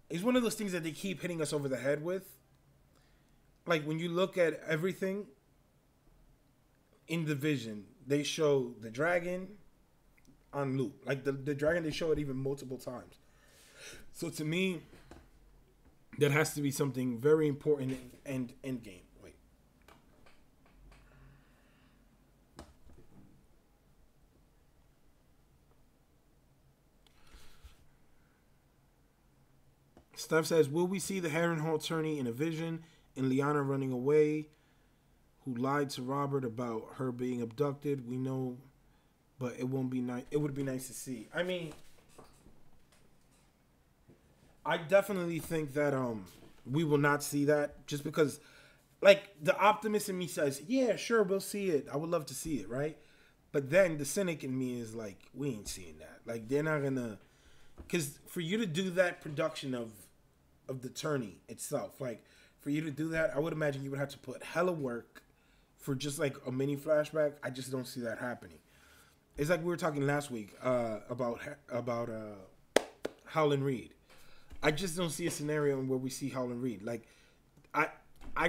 it's one of those things that they keep hitting us over the head with. Like, when you look at everything in the vision, they show the dragon on loop. Like, the dragon, they show it even multiple times. So, to me, that has to be something very important and end game. Wait. Steph says, will we see the Harrenhal tourney in a vision and Lyanna running away, who lied to Robert about her being abducted? We know, but it won't be nice. It would be nice to see. I mean, I definitely think that we will not see that, just because, like, the optimist in me says, yeah, sure, we'll see it. I would love to see it, right? But then the cynic in me is like, we ain't seeing that. Like, they're not gonna, because for you to do that production of the tourney itself, like, for you to do that, I would imagine you would have to put hella work for just like a mini flashback. I just don't see that happening. It's like we were talking last week about Howland Reed. I just don't see a scenario where we see Howland Reed. Like, I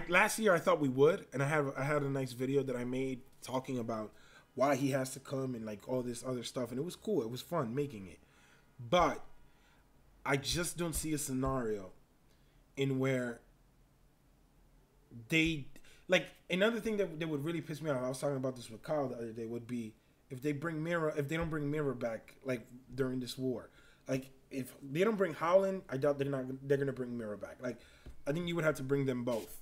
last year I thought we would, and I had a nice video that I made talking about why he has to come and like all this other stuff, and it was cool. It was fun making it, but I just don't see a scenario in where they, like, another thing that would really piss me off. I was talking about this with Kyle the other day. Would be if they don't bring Mira back, like, during this war. Like, if they don't bring Howland, I doubt they're gonna bring Mira back. Like, I think you would have to bring them both.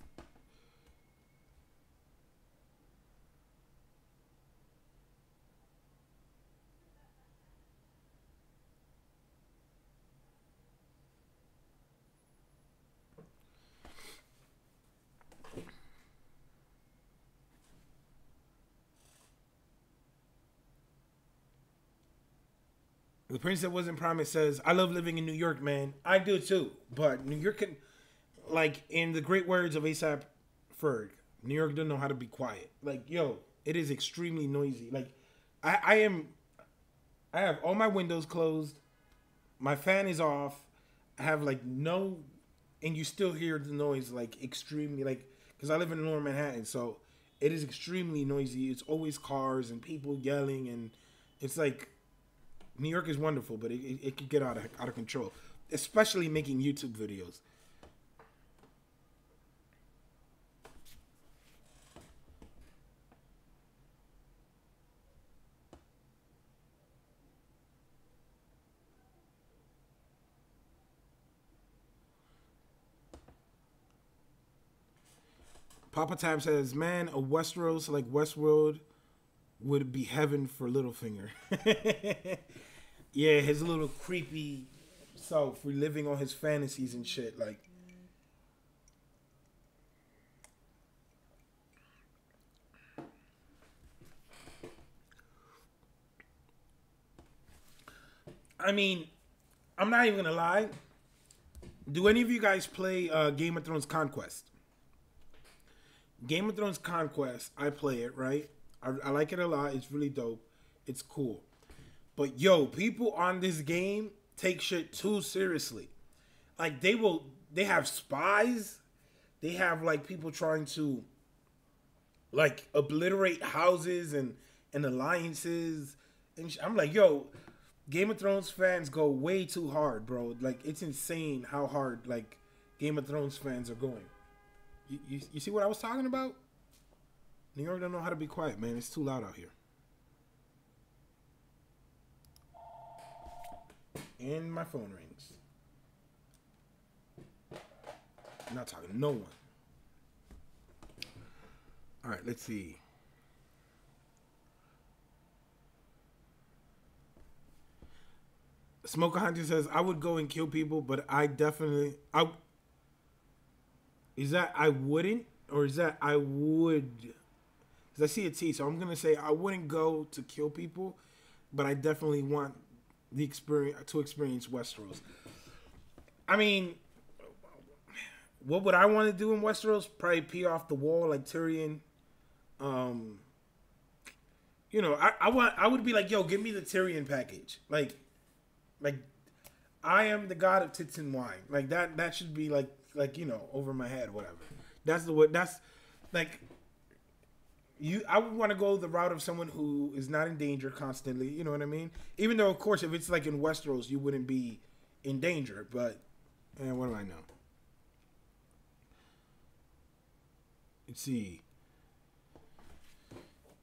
The Prince That Wasn't Promised says, I love living in New York, man. I do too. But New York can, like, in the great words of A$AP Ferg, New York doesn't know how to be quiet. Like, yo, it is extremely noisy. Like, I have all my windows closed. My fan is off. I have, like, no, and you still hear the noise, like, extremely, like, because I live in Lower Manhattan, so it is extremely noisy. It's always cars and people yelling, and it's like, New York is wonderful, but it could get out of control, especially making YouTube videos. Papa Tab says, man, a Westeros like Westworld would be heaven for Littlefinger. Yeah, his little creepy self reliving all his fantasies and shit. Like, I mean, I'm not even gonna lie. Do any of you guys play Game of Thrones Conquest? Game of Thrones Conquest, I play it, right? I like it a lot. It's really dope. It's cool. But yo, people on this game take shit too seriously. Like they have spies. They have like people trying to like obliterate houses and alliances. And I'm like, yo, Game of Thrones fans go way too hard, bro. Like it's insane how hard like Game of Thrones fans are going. You see what I was talking about? New York don't know how to be quiet, man. It's too loud out here. And my phone rings. I'm not talking to no one. All right, let's see. Smoker Hunter says, I would go and kill people, but is that I wouldn't? Or is that I would? Because I see a T, so I'm going to say I wouldn't go to kill people, but I definitely want the experience to experience Westeros. I mean, what would I want to do in Westeros? Probably pee off the wall like Tyrion. You know, I would be like, yo, give me the Tyrion package. Like I am the god of tits and wine. Like that should be like you know, over my head, whatever. That's like I would want to go the route of someone who is not in danger constantly, you know what I mean? Even though of course if it's like in Westeros you wouldn't be in danger, but what do I know? Let's see.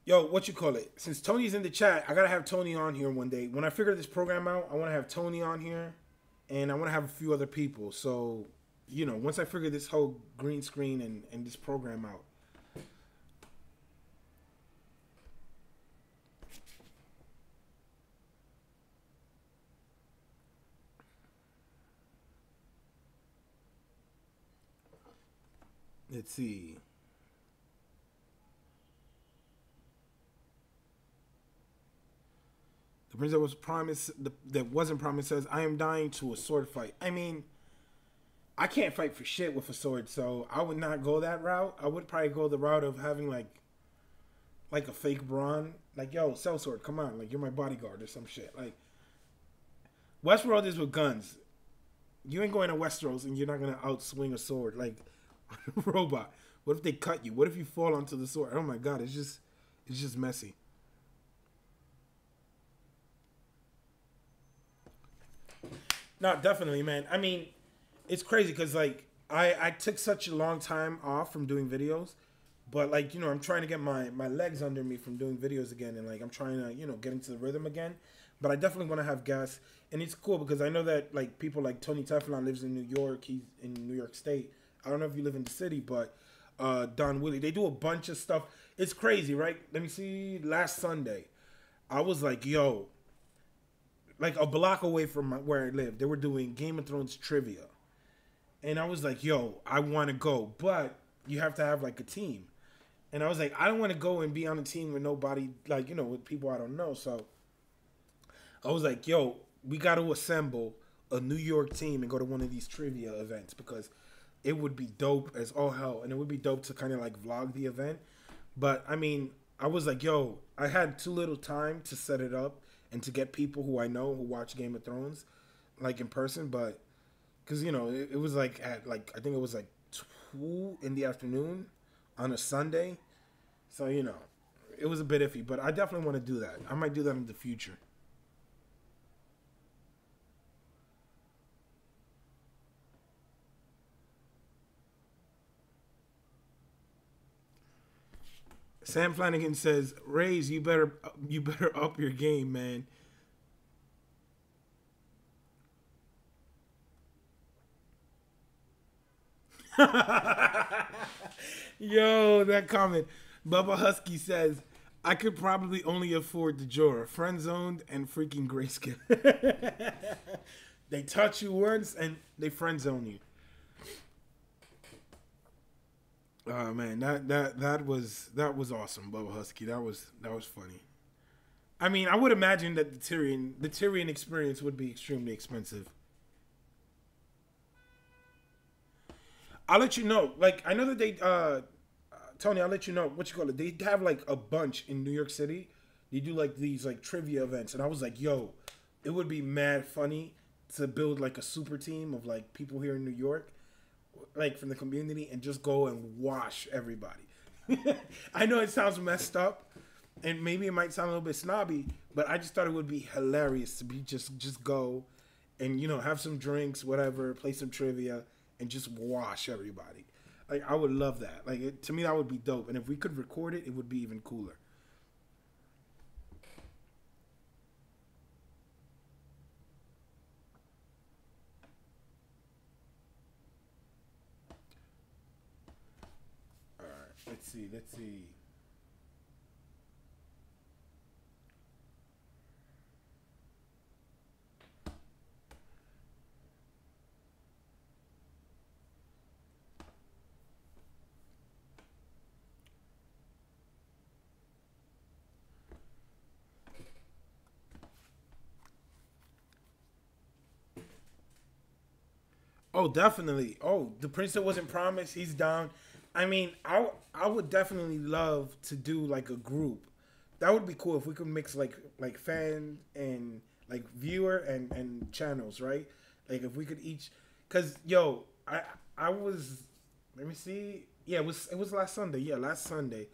Yo, what you call it? Since Tony's in the chat, I gotta have Tony on here one day. When I figure this program out, I want to have Tony on here, and I want to have a few other people. So, you know, once I figure this whole green screen and this program out. Let's see. The prince that was promised, that wasn't promised, says, I am dying to a sword fight. I mean, I can't fight for shit with a sword, so I would not go that route. I would probably go the route of having like a fake Bran. Like, yo, sellsword, come on. Like, you're my bodyguard or some shit. Like, Westworld is with guns. You ain't going to Westeros and you're not going to outswing a sword. Like, a robot. What if they cut you? What if you fall onto the sword? Oh my God, it's just messy. No, definitely, man. I mean, it's crazy because, like, I took such a long time off from doing videos. But, like, you know, I'm trying to get my legs under me from doing videos again. And, like, I'm trying to, you know, get into the rhythm again. But I definitely want to have guests. And it's cool because I know that, like, people like Tony Teflon lives in New York. He's in New York State. I don't know if you live in the city, but Don Willie. They do a bunch of stuff. It's crazy, right? Let me see. Last Sunday, I was like, yo. Like a block away from where I live, they were doing Game of Thrones trivia. And I was like, yo, I want to go. But you have to have like a team. And I was like, I don't want to go and be on a team with nobody, like, you know, with people I don't know. So I was like, yo, we got to assemble a New York team and go to one of these trivia events because it would be dope as all hell. And it would be dope to kind of like vlog the event. But I mean, I was like, yo, I had too little time to set it up and to get people who I know who watch Game of Thrones, like in person, but because you know it was like at like I think it was like 2 in the afternoon on a Sunday, so you know it was a bit iffy. But I definitely want to do that. I might do that in the future. Sam Flanagan says, Rayz, you better up your game, man. Yo, that comment. Bubba Husky says, I could probably only afford the Jorah. Friend zoned and freaking grayscale. They touch you once and they friend zone you. Oh man, that was awesome, Bubba Husky. That was funny. I mean, I would imagine that the Tyrion experience would be extremely expensive. I'll let you know. Like, I know that they, Tony, I'll let you know what you call it. They have like a bunch in New York City. They do like these like trivia events, and I was like, yo, it would be mad funny to build like a super team of like people here in New York, like from the community, and just go and wash everybody. I know it sounds messed up, and maybe it might sound a little bit snobby, but I just thought it would be hilarious to be just go and have some drinks, whatever, play some trivia, and just wash everybody. Like, I would love that. Like, to me, that would be dope. And if we could record it, it would be even cooler. All right, let's see. Oh, definitely. Oh, the prince that wasn't promised, he's down. I mean, I would definitely love to do like a group. That would be cool if we could mix like fan and like viewer and channels, right? Like if we could each, cause yo, I was, let me see. Yeah, it was last Sunday. Yeah, last Sunday.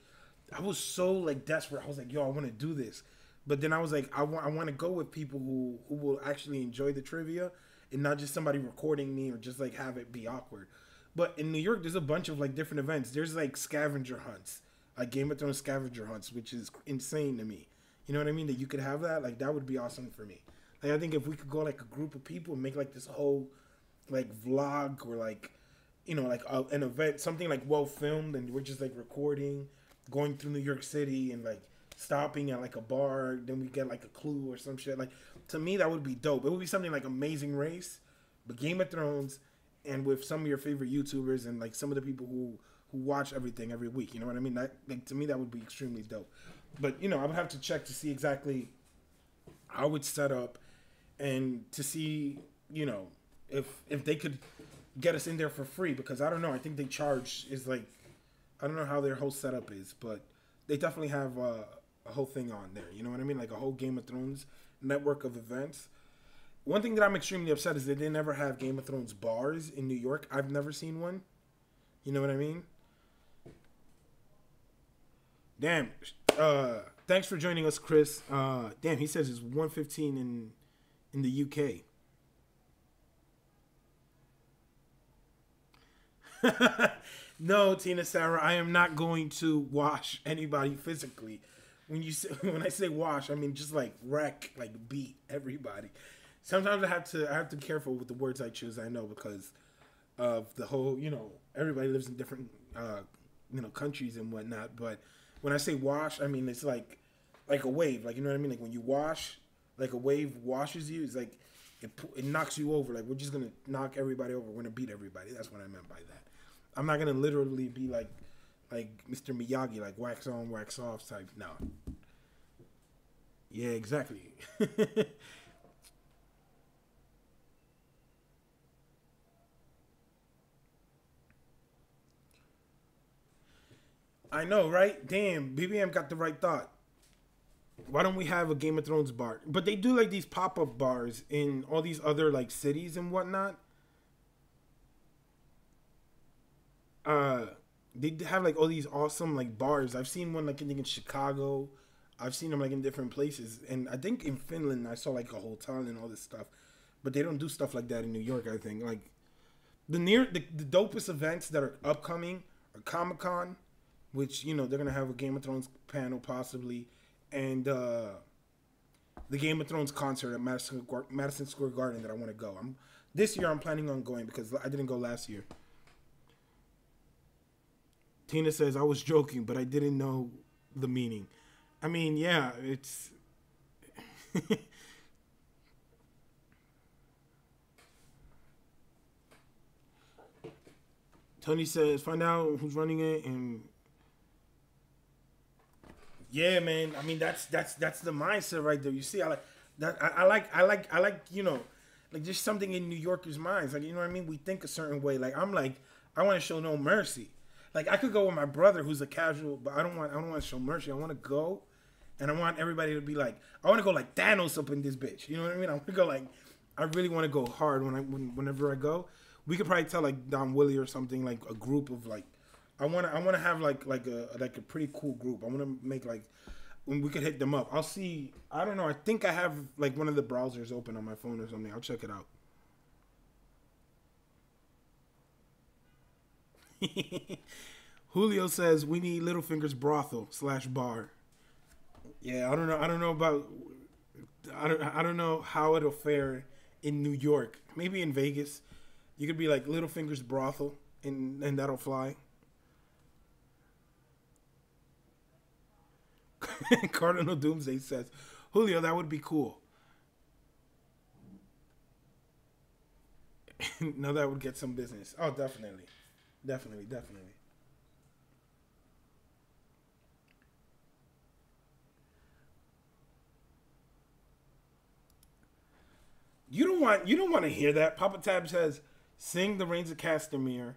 I was so like desperate. I was like, yo, I want to do this. But then I was like, I want to go with people who will actually enjoy the trivia and not just somebody recording me or just like have it be awkward. But in New York, there's a bunch of like different events. There's like scavenger hunts, like Game of Thrones scavenger hunts, which is insane to me. You know what I mean? That you could have that. Like that would be awesome for me. Like I think if we could go like a group of people and make like this whole like vlog or like like an event, something like well filmed, and we're just like recording, going through New York City and like stopping at like a bar, then we get like a clue or some shit. Like to me, that would be dope. It would be something like Amazing Race, but Game of Thrones, and with some of your favorite YouTubers and like some of the people who watch everything every week. You know what I mean? That, like, to me, that would be extremely dope. But I would have to check to see exactly how it's set up and to see if they could get us in there for free, because I don't know. I think they charge is like, I don't know how their whole setup is, but they definitely have a whole thing on there. You know what I mean? Like a whole Game of Thrones network of events. One thing that I'm extremely upset is that they never have Game of Thrones bars in New York. I've never seen one. You know what I mean? Damn. Thanks for joining us, Chris. Damn, he says it's 1:15 in the UK. No, Tina Sarah, I am not going to wash anybody physically. When I say wash, I mean just like wreck, like beat everybody. Sometimes I have to be careful with the words I choose. I know, because of the whole, everybody lives in different countries and whatnot. But when I say wash, I mean it's like a wave. Like, you know what I mean? Like when you wash, like a wave washes you. It's like it knocks you over. Like we're just gonna knock everybody over. We're gonna beat everybody. That's what I meant by that. I'm not gonna literally be like Mr. Miyagi, like wax on, wax off type. No. Yeah, exactly. I know, right? Damn, BBM got the right thought. Why don't we have a Game of Thrones bar? But they do like these pop-up bars in all these other like cities and whatnot. They have like all these awesome like bars. I've seen one like in Chicago. I've seen them like in different places, and I think in Finland I saw like a hotel and all this stuff. But they don't do stuff like that in New York. I think like the dopest events that are upcoming are Comic-Con, which they're gonna have a Game of Thrones panel possibly, and the Game of Thrones concert at Madison Square Garden that I want to go. This year I'm planning on going because I didn't go last year. Tina says, I was joking, but I didn't know the meaning. I mean, yeah, it's... Tony says, find out who's running it and Yeah, man. I mean, that's the mindset right there. You see, I like that. I like like just something in New Yorkers' minds. Like, you know what I mean? We think a certain way. Like, I'm like, I want to show no mercy. Like, I could go with my brother who's a casual, but I don't want to show mercy. I want to go, and I want everybody to be like, I want to go like Thanos up in this bitch. You know what I mean? I want to go like, I really want to go hard whenever I go. We could probably tell like Don Willie or something, like a group of like, I want to have like a pretty cool group. I want to make like, when we could hit them up. I'll see. I don't know. I think I have like one of the browsers open on my phone or something. I'll check it out. Julio says we need Littlefinger's brothel / bar. Yeah, I don't know. I don't know about. I don't know how it'll fare in New York. Maybe in Vegas, you could be like Littlefinger's brothel, and that'll fly. Cardinal Doomsday says, Julio, that would be cool. No, that would get some business. Oh, definitely. Definitely. You don't want to hear that. Papa Tab says, sing the Reigns of Castamere.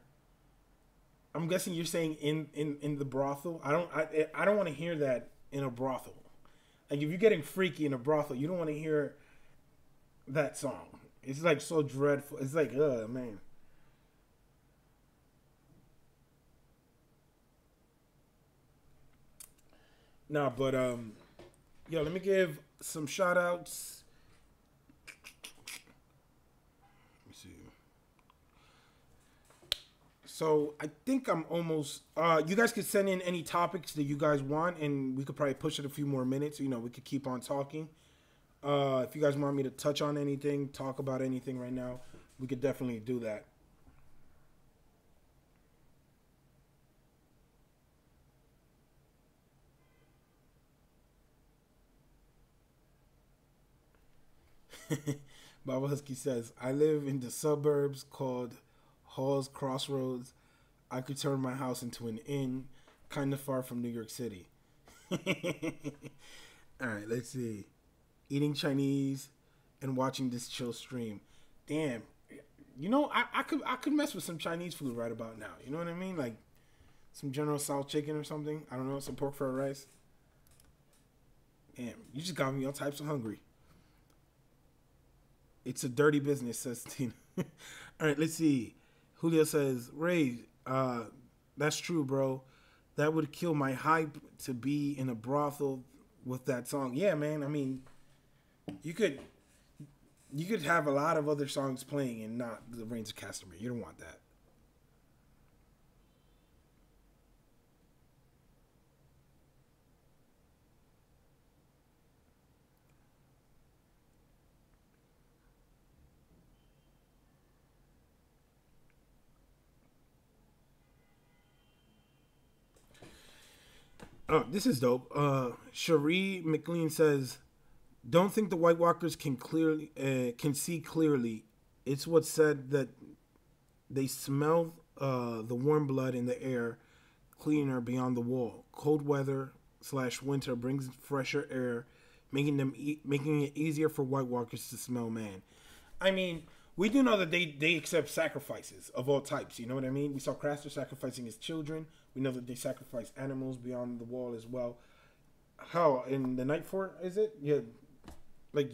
I'm guessing you're saying in the brothel. I don't want to hear that in a brothel. Like, if you're getting freaky in a brothel, you don't want to hear that song. It's like so dreadful. It's like, man. Nah, but yo, let me give some shout outs. Let me see. So I think I'm almost. You guys could send in any topics that you guys want, and we could probably push it a few more minutes. You know, we could keep on talking. If you guys want me to touch on anything, talk about anything right now, we could definitely do that. Baba Husky says, I live in the suburbs called Hall's Crossroads. I could turn my house into an inn, kind of far from New York City. All right, let's see. Eating Chinese and watching this chill stream. Damn, you know, I could mess with some Chinese food right about now. You know what I mean? Like some General Tso chicken or something. I don't know, some pork fried rice. Damn, you just got me all types of hungry. It's a dirty business, says Tina. All right, let's see. Julio says, Rayz, that's true, bro. That would kill my hype to be in a brothel with that song. Yeah, man. I mean, you could have a lot of other songs playing and not the Reigns of Castamere. You don't want that. Oh, this is dope. Cherie McLean says, "Don't think the White Walkers can see clearly. It's what's said that they smell the warm blood in the air, cleaner beyond the wall. Cold weather / winter brings fresher air, making it easier for White Walkers to smell man." I mean, we do know that they accept sacrifices of all types. You know what I mean? We saw Craster sacrificing his children. We know that they sacrifice animals beyond the wall as well. How in the Night Fort is it? Yeah, like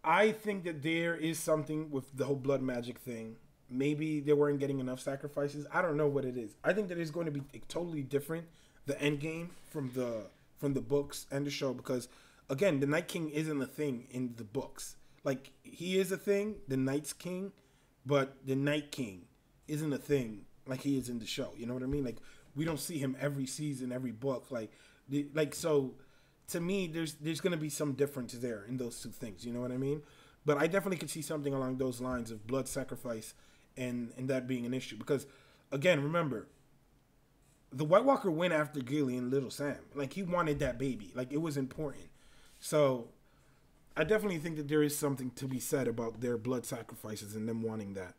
I think that there is something with the whole blood magic thing. Maybe they weren't getting enough sacrifices. I don't know what it is. I think that it's going to be totally different, the end game from the books and the show, because again, the Night King isn't a thing in the books. Like, he is a thing, the Night's King, but the Night King isn't a thing like he is in the show. You know what I mean? Like, we don't see him every season, every book. So to me, there's going to be some difference there in those two things. You know what I mean? But I definitely could see something along those lines of blood sacrifice and that being an issue. Because, again, remember, the White Walker went after Gilly and Little Sam. Like, he wanted that baby. Like, it was important. So I definitely think that there is something to be said about their blood sacrifices and them wanting that.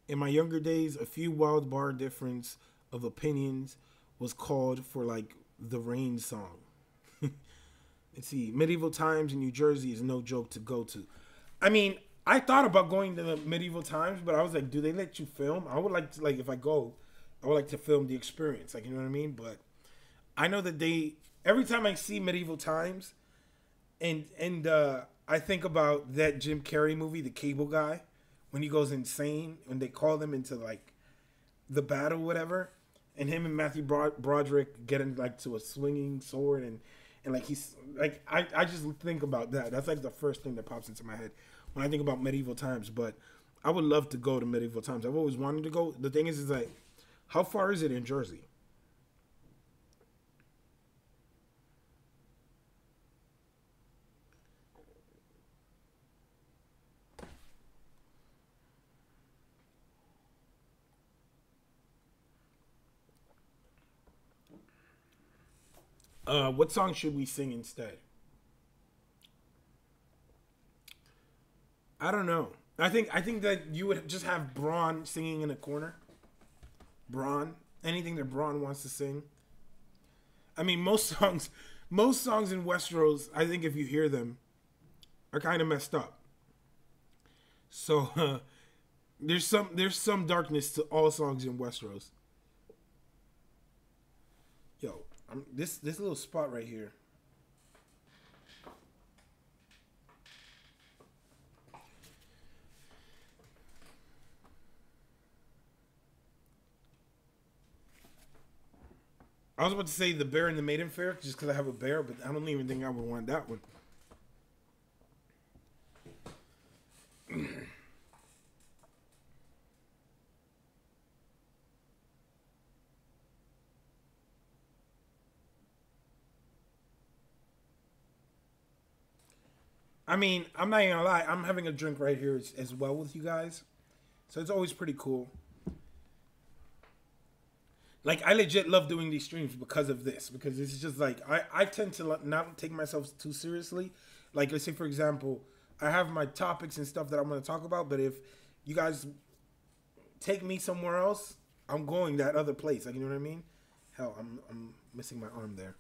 In my younger days, a few wild bar difference of opinions was called for like the Rain song. Let's see, medieval times in New Jersey is no joke to go to. I mean, I thought about going to the medieval times, but I was like, do they let you film? I would like to, like, if I go, I would like to film the experience, like, you know what I mean? But I know that every time I see medieval times, and I think about that Jim Carrey movie, The Cable Guy, when he goes insane, when they call them into like the battle, whatever, and him and Matthew Broderick getting like to a swinging sword and like he's like I just think about that. That's like the first thing that pops into my head when I think about medieval times. But I would love to go to medieval times. I've always wanted to go. The thing is like, how far is it in Jersey? What song should we sing instead? I don't know. I think that you would just have Braun singing in a corner. Braun, anything that Braun wants to sing. I mean, most songs in Westeros, I think if you hear them, are kind of messed up. So there's some darkness to all songs in Westeros. Yo, this little spot right here. I was about to say the Bear and the Maiden Fair just because I have a bear, but I don't even think I would want that one. I mean, I'm not gonna lie. I'm having a drink right here as well with you guys, so it's always pretty cool. Like I legit love doing these streams because of this. Because it's just like I tend to not take myself too seriously. Like let's say for example, I have my topics and stuff that I'm gonna talk about. But if you guys take me somewhere else, I'm going that other place. Like you know what I mean? Hell, I'm missing my arm there.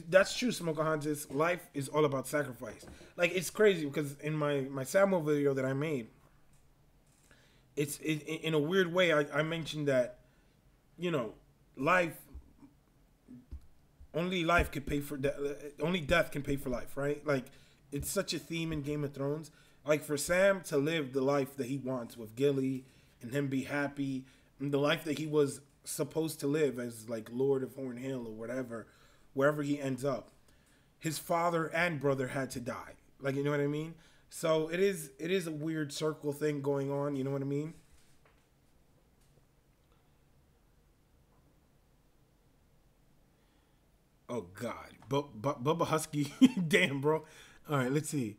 That's true, Smokeahunts. Life is all about sacrifice. Like it's crazy because in my Samuel video that I made, in a weird way I mentioned that you know life only life could pay for only death can pay for life, right? Like it's such a theme in Game of Thrones. Like for Sam to live the life that he wants with Gilly and him be happy, and the life that he was supposed to live as like Lord of Horn Hill or whatever, wherever he ends up, his father and brother had to die. Like you know what I mean? So it is a weird circle thing going on. You know what I mean? Oh God, Bubba Husky, damn bro. All right, let's see.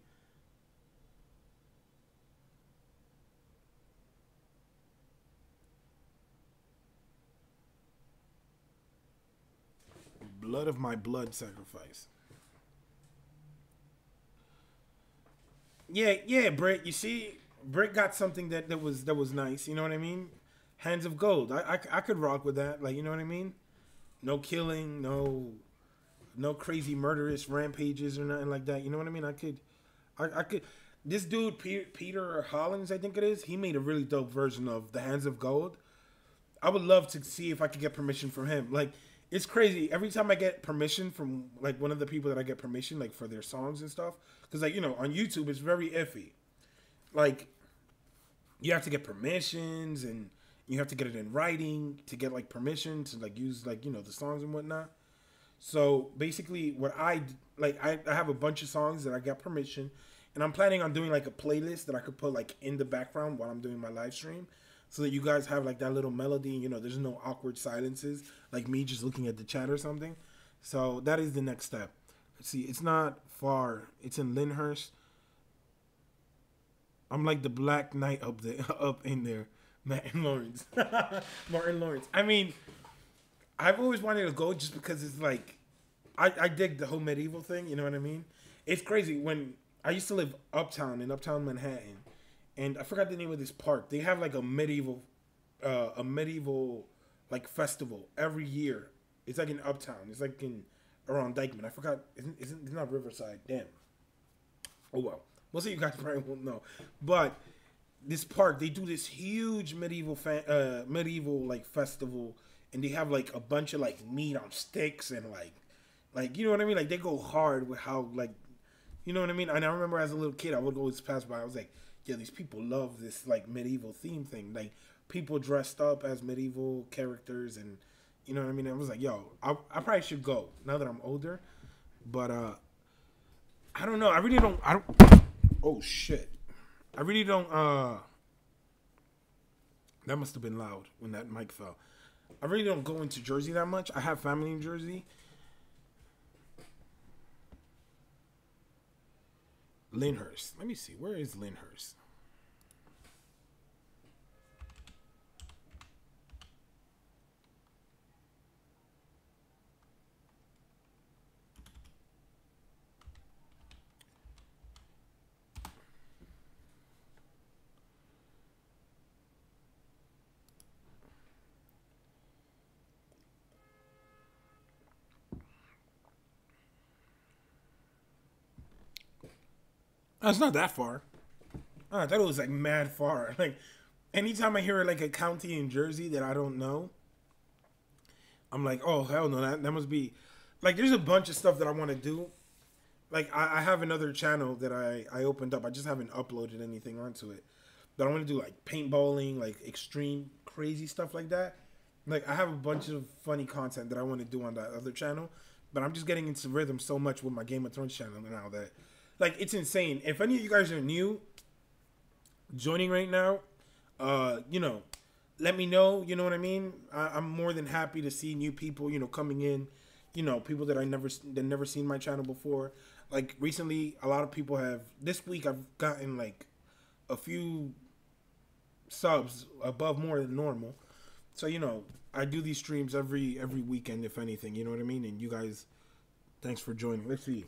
Blood of my blood sacrifice. Yeah, yeah, Britt. You see, Britt got something that was nice. You know what I mean? Hands of gold. I could rock with that. Like you know what I mean? No killing, no crazy murderous rampages or nothing like that. You know what I mean? I could. This dude Peter Hollins, I think it is. He made a really dope version of the Hands of Gold. I would love to see if I could get permission from him. Like, it's crazy. Every time I get permission from like one of the people that I get permission like for their songs and stuff, because like you know on YouTube it's very iffy. Like, you have to get permissions and you have to get it in writing to get like permission to like use like you know the songs and whatnot. So basically, what I have a bunch of songs that I got permission, and I'm planning on doing like a playlist that I could put like in the background while I'm doing my live stream, so that you guys have like that little melody. You know, there's no awkward silences, like me just looking at the chat or something. So that is the next step. Let's see, it's not far. It's in Lyndhurst. I'm like the Black Knight up there, up in there. Martin Lawrence. Martin Lawrence. I mean, I've always wanted to go just because it's like I dig the whole medieval thing. You know what I mean? It's crazy. When I used to live uptown in uptown Manhattan, and I forgot the name of this park. They have like a medieval like festival every year. It's like in uptown. It's like in around Dykeman. I forgot. It's not Riverside. Damn. Oh well. Most of you guys probably won't know, but this park, they do this huge medieval like festival, and they have like a bunch of like meat on sticks and like you know what I mean, like they go hard with how, like, you know what I mean. And I remember as a little kid I would always pass by, I was like, yeah, these people love this like medieval theme thing, like people dressed up as medieval characters, and you know what I mean. I was like, yo, I probably should go now that I'm older, but I don't know, I don't oh shit, I really don't, that must have been loud when that mic fell. I really don't go into Jersey that much. I have family in Jersey. Lyndhurst. Let me see. Where is Lyndhurst? Oh, it's not that far. Oh, I thought it was like mad far. Like anytime I hear like a county in Jersey that I don't know, I'm like, oh hell no, that must be like, there's a bunch of stuff that I want to do. Like I have another channel that I opened up. I just haven't uploaded anything onto it. But I want to do like paintballing, like extreme crazy stuff like that. Like I have a bunch of funny content that I want to do on that other channel. But I'm just getting into rhythm so much with my Game of Thrones channel now that, like, it's insane. If any of you guys are new, joining right now, you know, let me know. You know what I mean? I'm more than happy to see new people, you know, coming in. You know, people that never seen my channel before. Like recently, a lot of people have. This week, I've gotten like a few subs above more than normal. So you know, I do these streams every weekend, if anything. You know what I mean? And you guys, thanks for joining. Let's see.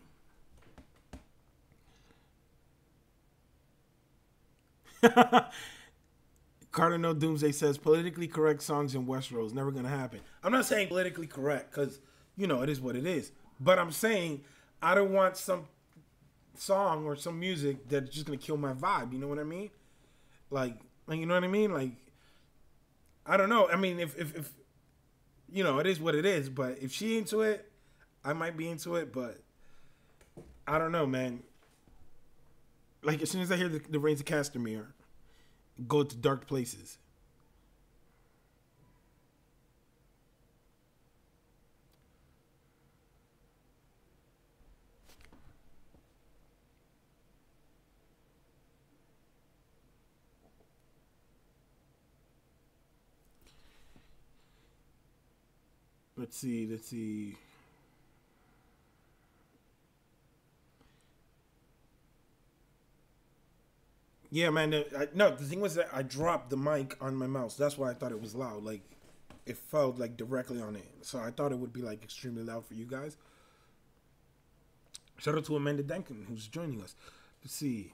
Cardinal Doomsday says politically correct songs in Westeros never gonna happen. I'm not saying politically correct because, you know, it is what it is. But I'm saying I don't want some song or some music that's just gonna kill my vibe. You know what I mean? Like you know what I mean? Like, I don't know. I mean, if you know, it is what it is. But if she into it, I might be into it. But I don't know, man. Like, as soon as I hear the Rayz of Castamere, go to dark places. Let's see. Yeah, man. No, the thing was that I dropped the mic on my mouse. That's why I thought it was loud. Like, it felt like directly on it. So I thought it would be like extremely loud for you guys. Shout out to Amanda Duncan, who's joining us. Let's see.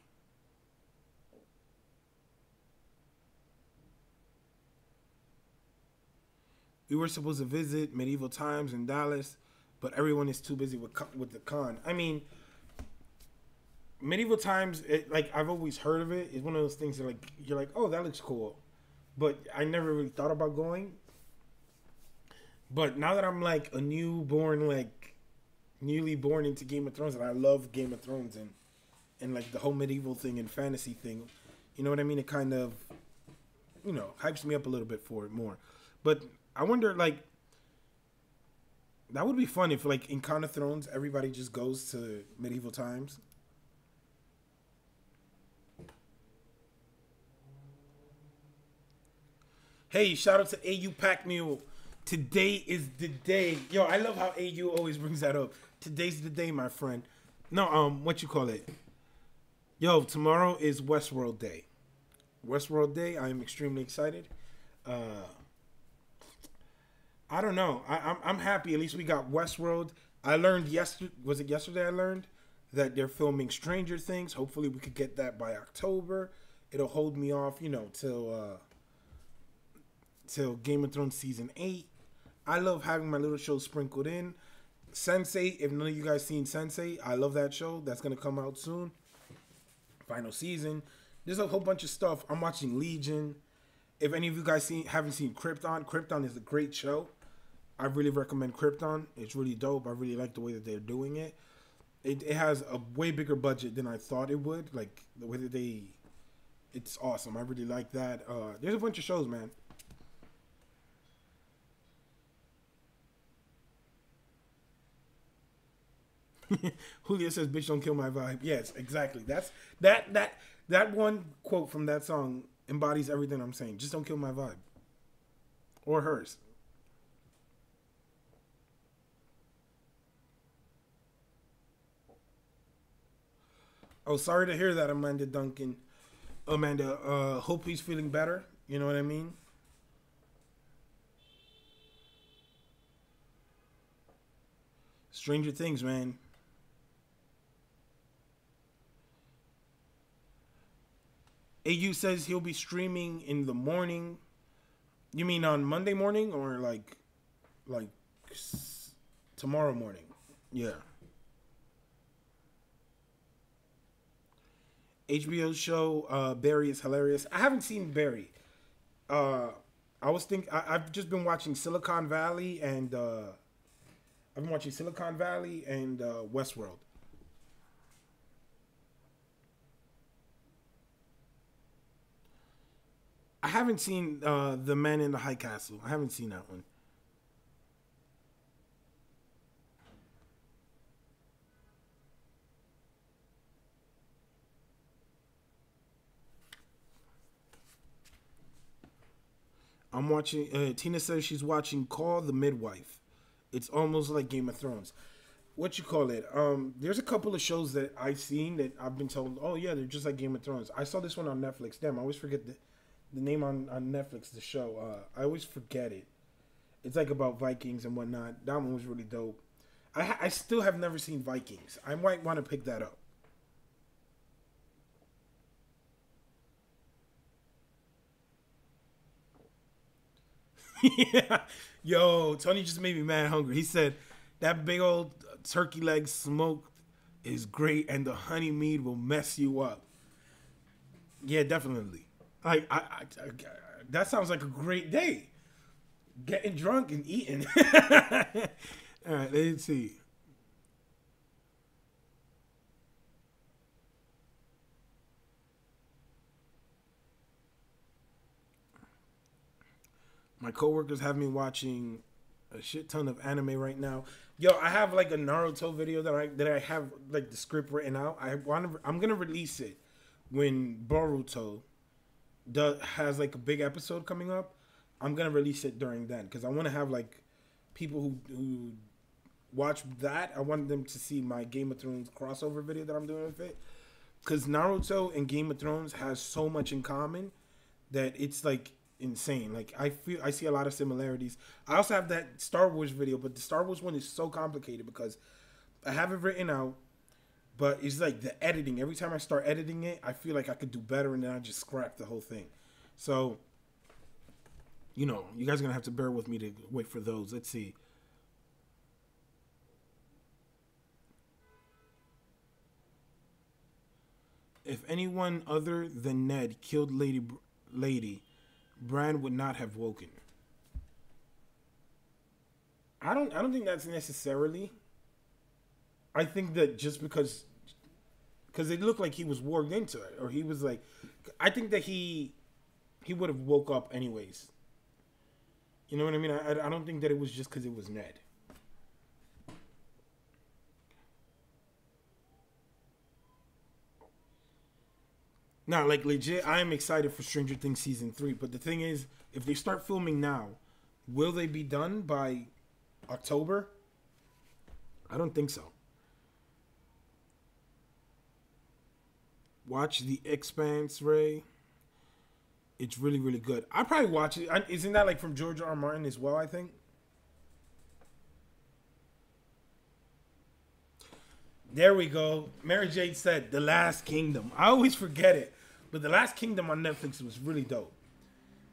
We were supposed to visit Medieval Times in Dallas, but everyone is too busy with the con. I mean, Medieval Times, like, I've always heard of it. It's one of those things that, like, you're like, oh, that looks cool. But I never really thought about going. But now that I'm, like, newly born into Game of Thrones, and I love Game of Thrones and like, the whole medieval thing and fantasy thing, you know what I mean? It kind of, you know, hypes me up a little bit for it more. But I wonder, like, that would be fun if, like, in Con of Thrones, everybody just goes to Medieval Times. Hey, shout out to AU Pack Mule. Today is the day. Yo, I love how AU always brings that up. Today's the day, my friend. No, what you call it? Yo, tomorrow is Westworld Day. Westworld Day. I am extremely excited. I don't know. I'm happy. At least we got Westworld. I learned yesterday. Was it yesterday? I learned that they're filming Stranger Things. Hopefully, we could get that by October. It'll hold me off, till Game of Thrones season 8. I love having my little shows sprinkled in. Sense8, if none of you guys seen Sense8, I love that show. That's gonna come out soon. Final season. There's a whole bunch of stuff. I'm watching Legion. If any of you guys haven't seen Krypton, Krypton is a great show. I really recommend Krypton. It's really dope. I really like the way that they're doing it. It has a way bigger budget than I thought it would. Like the way that it's awesome. I really like that. There's a bunch of shows, man. Julia says, "Bitch, don't kill my vibe." Yes, exactly. That's that one quote from that song embodies everything I'm saying. Just don't kill my vibe, or hers. Oh, sorry to hear that, Amanda Duncan. Amanda, hope he's feeling better. You know what I mean? Stranger Things, man. AU says he'll be streaming in the morning. You mean on Monday morning or like tomorrow morning? Yeah. HBO show Barry is hilarious. I haven't seen Barry. I've just been watching Silicon Valley and Westworld. I haven't seen The Man in the High Castle. I haven't seen that one. I'm watching. Tina says she's watching Call the Midwife. It's almost like Game of Thrones. What you call it? There's a couple of shows that I've seen that I've been told, oh yeah, they're just like Game of Thrones. I saw this one on Netflix. Damn, I always forget the name on Netflix, the show. I always forget it. It's like about Vikings and whatnot. That one was really dope. I still have never seen Vikings. I might want to pick that up. Yeah. Yo, Tony just made me mad hungry. He said that big old turkey leg smoked is great and the honey mead will mess you up. Yeah, definitely. That sounds like a great day. Getting drunk and eating. All right, let's see. My coworkers have me watching a shit ton of anime right now. Yo, I have like a Naruto video that I have like the script written out. I'm gonna release it when Boruto has like a big episode coming up. I'm gonna release it during then because I want to have like people who watch that. I want them to see my Game of Thrones crossover video that I'm doing with it. Because Naruto and Game of Thrones has so much in common that it's like insane. Like I see a lot of similarities. I also have that Star Wars video, but the Star Wars one is so complicated because I have it written out, but it's like the editing. Every time I start editing it, I feel like I could do better, and then I just scrap the whole thing. So, you know, you guys are gonna have to bear with me to wait for those. Let's see. If anyone other than Ned killed Lady, Bran would not have woken. I don't think that's necessarily. I think that just because it looked like he was warged into it, or he was like, I think that he would have woke up anyways. You know what I mean? I don't think that it was just because it was Ned. Now, like legit, I am excited for Stranger Things season 3. But the thing is, if they start filming now, will they be done by October? I don't think so. Watch The Expanse, Ray. It's really, really good. I probably watch it. Isn't that like from George R. R. Martin as well, I think? There we go. Mary Jade said The Last Kingdom. I always forget it. But The Last Kingdom on Netflix was really dope.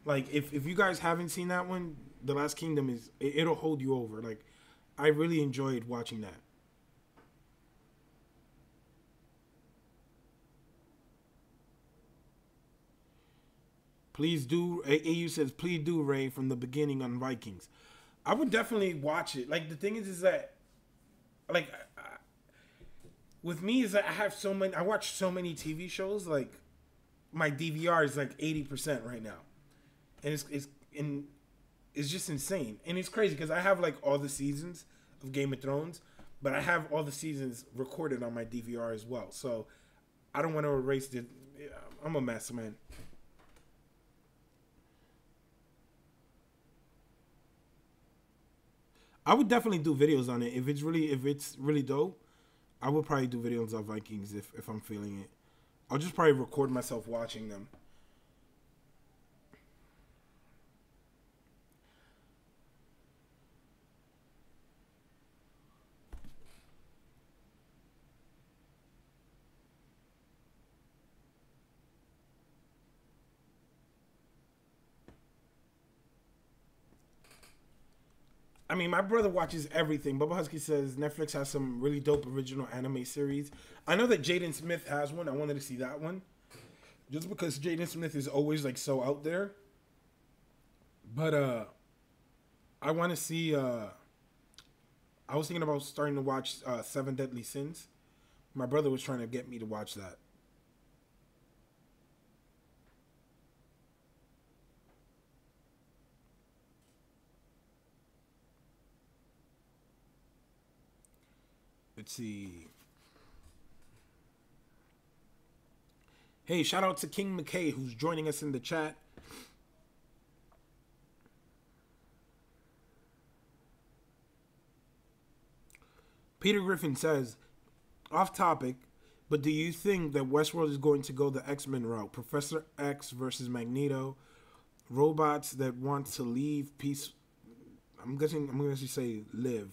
Like, if you guys haven't seen that one, The Last Kingdom it'll hold you over. Like, I really enjoyed watching that. Please do. AU says, please do, Ray, from the beginning on Vikings. I would definitely watch it. Like, the thing is that, like, with me is that I watch so many TV shows. Like, my DVR is like 80% right now, and it's just insane. And it's crazy because I have like all the seasons of Game of Thrones, but I have all the seasons recorded on my DVR as well. So I don't want to erase it. I'm a mess, man. I would definitely do videos on it if it's really dope. I would probably do videos on Vikings if I'm feeling it. I'll just probably record myself watching them. I mean, my brother watches everything. Bubba Husky says Netflix has some really dope original anime series. I know that Jaden Smith has one. I wanted to see that one. Just because Jaden Smith is always like so out there. But I want to see I was thinking about starting to watch Seven Deadly Sins. My brother was trying to get me to watch that. Let's see. Hey, shout out to King McKay who's joining us in the chat. Peter Griffin says, off topic, but do you think that Westworld is going to go the X-Men route? Professor X versus Magneto, robots that want to leave peace. I'm going to say live.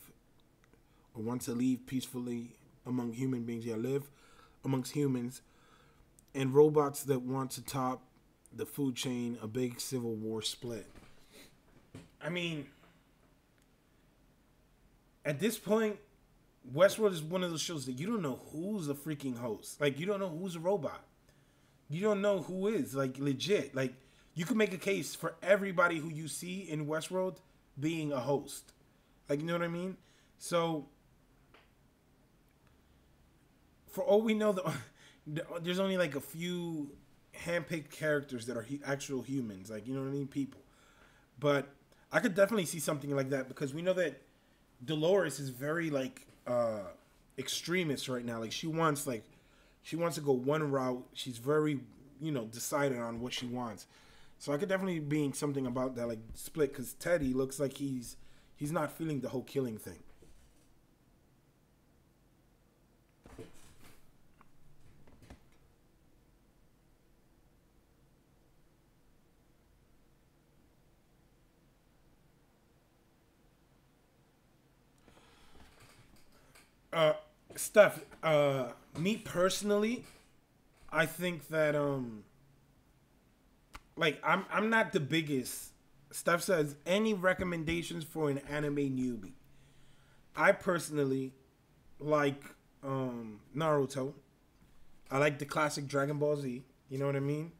Or want to live peacefully among human beings. Yeah, live amongst humans. And robots that want to top the food chain, a big civil war split. I mean, at this point, Westworld is one of those shows that you don't know who's the freaking host. Like, you don't know who's a robot. You don't know who is, like, legit. Like, you can make a case for everybody who you see in Westworld being a host. Like, you know what I mean? So, for all we know, there's only like a few handpicked characters that are actual humans, like, you know what I mean, people. But I could definitely see something like that because we know that Dolores is very like extremist right now. Like she wants to go one route. She's very, decided on what she wants. So I could definitely be something about that, like split, because Teddy looks like he's not feeling the whole killing thing. Steph, me personally, I think that like I'm not the biggest. Steph says, any recommendations for an anime newbie? I personally like Naruto. I like the classic Dragon Ball Z. You know what I mean?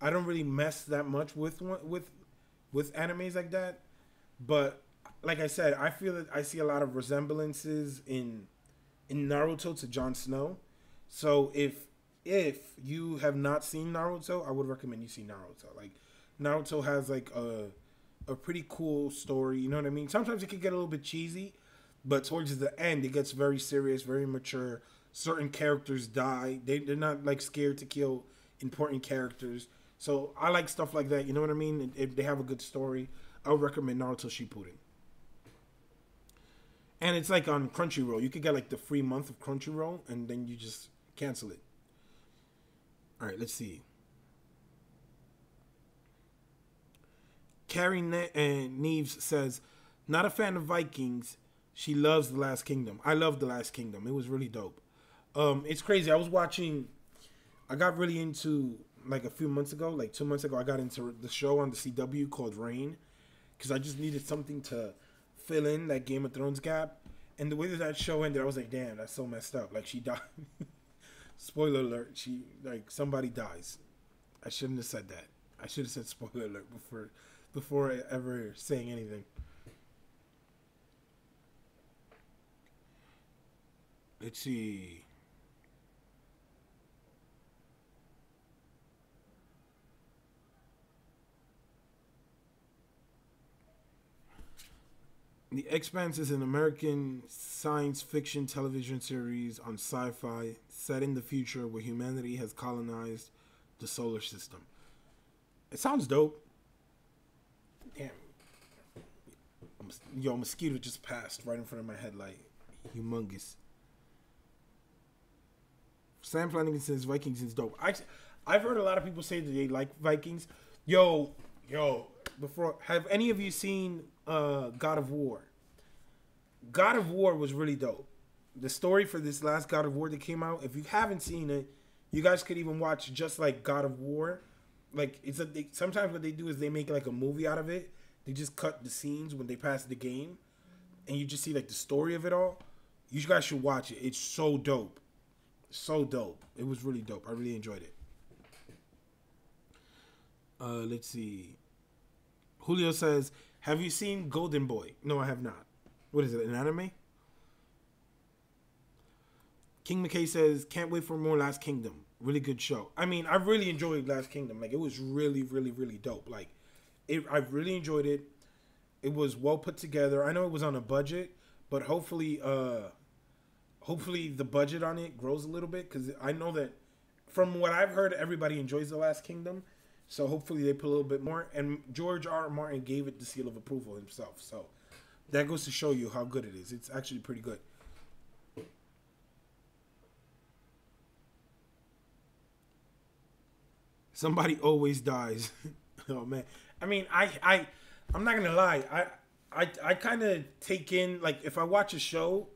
I don't really mess that much with animes like that, but like I said, I feel that I see a lot of resemblances in Naruto to Jon Snow. So if you have not seen Naruto, I would recommend you see Naruto. Like Naruto has like a pretty cool story. You know what I mean? Sometimes it can get a little bit cheesy, but towards the end, it gets very serious, very mature. Certain characters die. They're not like scared to kill important characters. So I like stuff like that. You know what I mean? If they have a good story, I would recommend Naruto Shippuden. And it's like on Crunchyroll. You could get like the free month of Crunchyroll, and then you just cancel it. All right, let's see. Carrie Neves says, not a fan of Vikings, She loves The Last Kingdom. I love The Last Kingdom. It was really dope. It's crazy. I got really into, like a few months ago, like 2 months ago, I got into the show on the CW called Reign, because I just needed something to fill in that Game of Thrones gap. And the way that show ended, I was like, damn, that's so messed up. Like, she died. Spoiler alert. Somebody dies. I shouldn't have said that. I should have said spoiler alert before ever saying anything. Let's see. The Expanse is an American science fiction television series on sci-fi set in the future where humanity has colonized the solar system. It sounds dope. Damn. Yo, mosquito just passed right in front of my head, like, humongous. Sam Flanagan says Vikings is dope. I've heard a lot of people say that they like Vikings. Yo, have any of you seen God of War? God of War was really dope. The story for this last God of War that came out, if you haven't seen it, you guys could even watch just like God of War. Like, sometimes what they do is they make like a movie out of it. They just cut the scenes when they pass the game, and you just see like the story of it all. You guys should watch it. It's so dope. So dope. It was really dope. I really enjoyed it. Let's see. Julio says, have you seen Golden Boy? No, I have not. What is it, an anime? King McKay says, can't wait for more Last Kingdom. Really good show. I mean, I really enjoyed Last Kingdom. Like, it was really, really, really dope. Like, I really enjoyed it. It was well put together. I know it was on a budget, but hopefully the budget on it grows a little bit, because I know that from what I've heard, everybody enjoys The Last Kingdom. So hopefully they put a little bit more. And George R. R. Martin gave it the seal of approval himself. So that goes to show you how good it is. It's actually pretty good. Somebody always dies. Oh man. I mean, I'm not gonna lie. I kind of take in, like, if I watch a show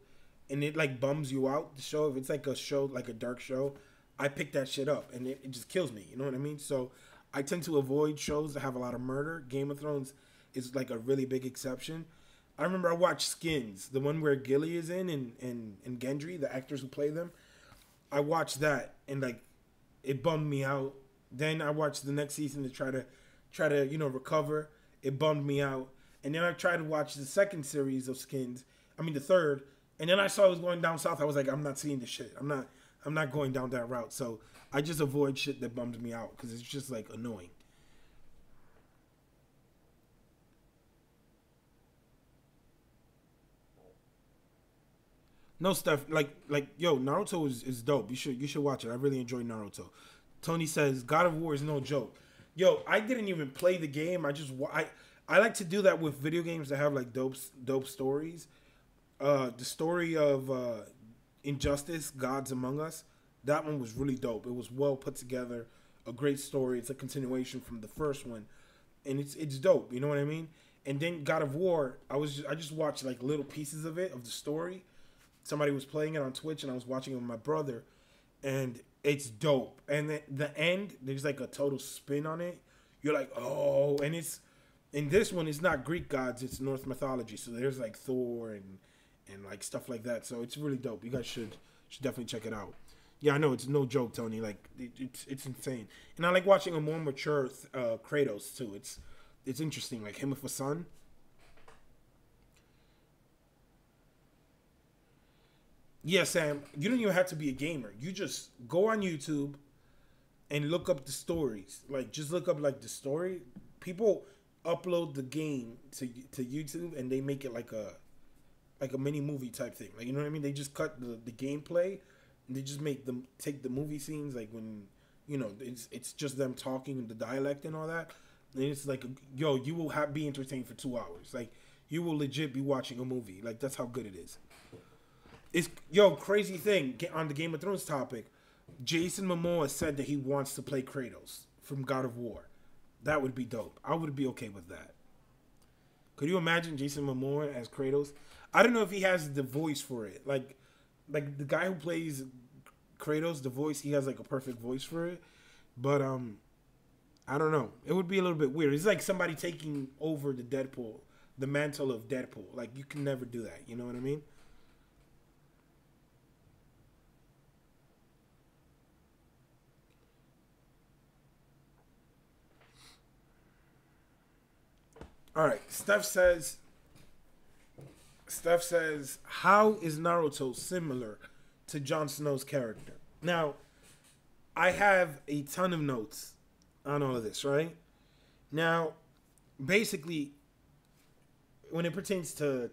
and it like bums you out, the show, if it's like a show, like a dark show, I pick that shit up and it just kills me. You know what I mean? So I tend to avoid shows that have a lot of murder. Game of Thrones is like a really big exception. I remember I watched Skins, the one where Gilly is in and Gendry, the actors who play them. I watched that and like it bummed me out. Then I watched the next season to try to recover. It bummed me out. And then I tried to watch the second series of Skins. I mean the third. And then I saw it was going down south. I was like, I'm not seeing this shit. I'm not going down that route. So I just avoid shit that bums me out because it's just like annoying. No stuff like yo, Naruto is dope. You should watch it. I really enjoy Naruto. Tony says God of War is no joke. Yo, I didn't even play the game. I like to do that with video games that have like dope stories. The story of Injustice, Gods Among Us, that one was really dope. It was well put together, a great story. It's a continuation from the first one, and it's dope. You know what I mean? And then God of War, I just watched like little pieces of it, of the story. Somebody was playing it on Twitch, and I was watching it with my brother, and it's dope. And the end, there's like a total spin on it. You're like, oh, and it's in this one, it's not Greek gods, it's Norse mythology. So there's like Thor and like stuff like that. So it's really dope. You guys should definitely check it out. Yeah, I know it's no joke, Tony. Like it's insane. And I like watching a more mature Kratos too. It's interesting, like him with a son. Yeah, Sam, you don't even have to be a gamer. You just go on YouTube and look up the stories. Like, just look up, like, the story. People upload the game to YouTube, and they make it like a mini movie type thing. Like, you know what I mean? They just cut the gameplay, and they just take the movie scenes, like, when, you know, it's just them talking, the dialect and all that. And it's like, yo, you will be entertained for 2 hours. Like, you will legit be watching a movie. Like, that's how good it is. Crazy thing on the Game of Thrones topic. Jason Momoa said that he wants to play Kratos from God of War. That would be dope. I would be okay with that. Could you imagine Jason Momoa as Kratos? I don't know if he has the voice for it. Like the guy who plays Kratos, the voice, he has like a perfect voice for it. But I don't know. It would be a little bit weird. It's like somebody taking over the mantle of Deadpool. Like, you can never do that. You know what I mean? All right. Steph says, how is Naruto similar to Jon Snow's character? Now, I have a ton of notes on all of this, right? Now, basically, when it pertains to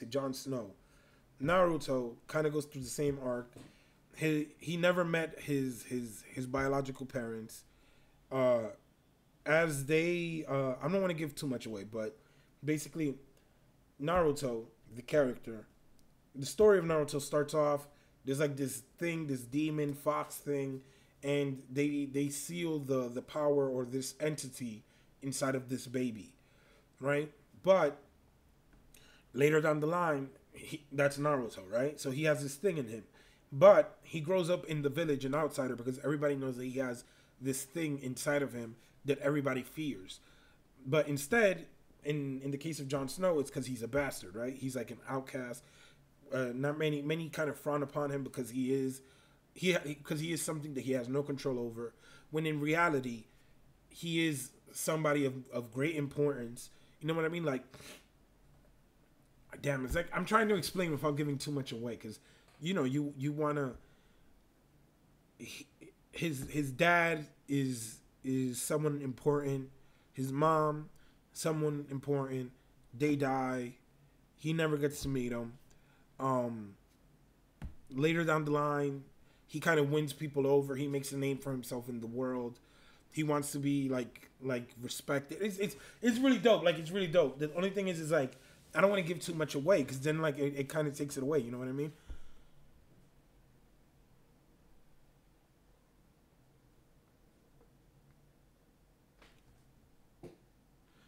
Jon Snow, Naruto kind of goes through the same arc. He never met his biological parents. As they, I don't want to give too much away, but basically, Naruto, the character, the story of Naruto starts off, there's like this thing, this demon fox thing, and they seal the power or this entity inside of this baby, right? But later down the line, that's Naruto, right? So he has this thing in him. But he grows up in the village, an outsider, because everybody knows that he has this thing inside of him that everybody fears. But instead, in the case of Jon Snow, it's because he's a bastard, right? He's like an outcast. Not many kind of frown upon him because he is something that he has no control over. When in reality, he is somebody of great importance. You know what I mean? Like, damn, it's like I'm trying to explain without giving too much away, because you know you wanna. His dad is someone important. His mom, someone important. They die. He never gets to meet them. Later down the line, he kind of wins people over. He makes a name for himself in the world. He wants to be like respected. It's really dope. Like, it's really dope. The only thing is like, I don't want to give too much away, because then like it kind of takes it away. You know what I mean?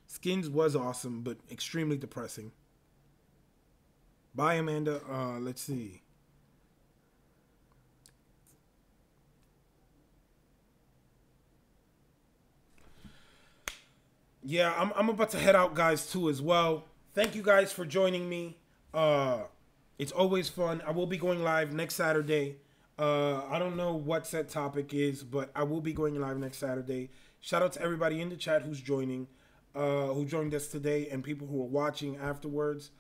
Skins was awesome, but extremely depressing. Bye, Amanda. Let's see. Yeah, I'm about to head out, guys, too, as well. Thank you guys for joining me. It's always fun. I will be going live next Saturday. I don't know what set topic is, but I will be going live next Saturday. Shout out to everybody in the chat who's joining, who joined us today, and people who are watching afterwards.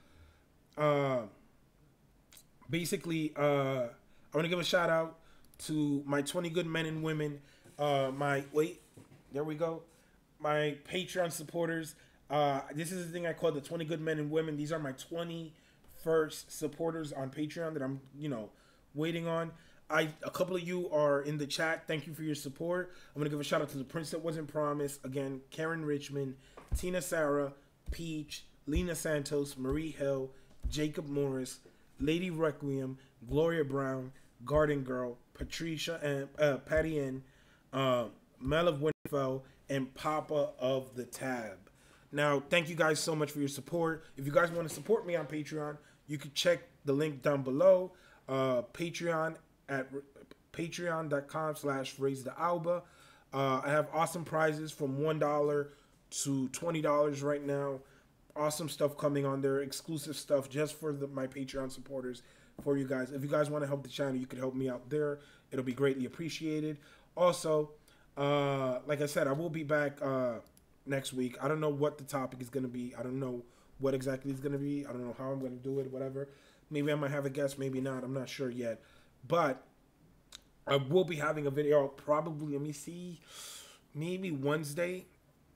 Basically, I want to give a shout out to my 20 good men and women. My Patreon supporters. This is the thing I call the 20 good men and women. These are my 20 first supporters on Patreon that I'm, waiting on. A couple of you are in the chat. Thank you for your support. I'm gonna give a shout out to the Prince That Wasn't Promised. Again, Karen Richmond, Tina Sarah, Peach, Lena Santos, Marie Hill, Jacob Morris, Lady Requiem, Gloria Brown, Garden Girl, Patricia and Patty Ann, Mel of Winterfell, and Papa of the Tab. Now, thank you guys so much for your support. If you guys want to support me on Patreon, you can check the link down below. Patreon at patreon.com/Rayz the Alba. I have awesome prizes from $1 to $20 right now. Awesome stuff coming on there. Exclusive stuff just for my Patreon supporters for you guys. If you guys want to help the channel, you can help me out there. It'll be greatly appreciated. Also, like I said, I will be back next week. I don't know what the topic is going to be. I don't know what exactly it's going to be. I don't know how I'm going to do it, whatever. Maybe I might have a guest, maybe not. I'm not sure yet. But I will be having a video probably, let me see, maybe Wednesday,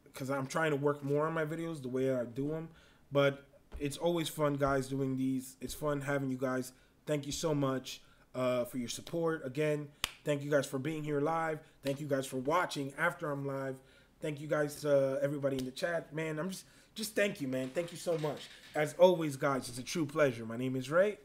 because I'm trying to work more on my videos the way I do them. But it's always fun, guys, doing these. It's fun having you guys. Thank you so much for your support. Again, thank you guys for being here live. Thank you guys for watching after I'm live. Thank you guys to everybody in the chat. Man, I'm just thank you, man. Thank you so much. As always, guys, it's a true pleasure. My name is Ray.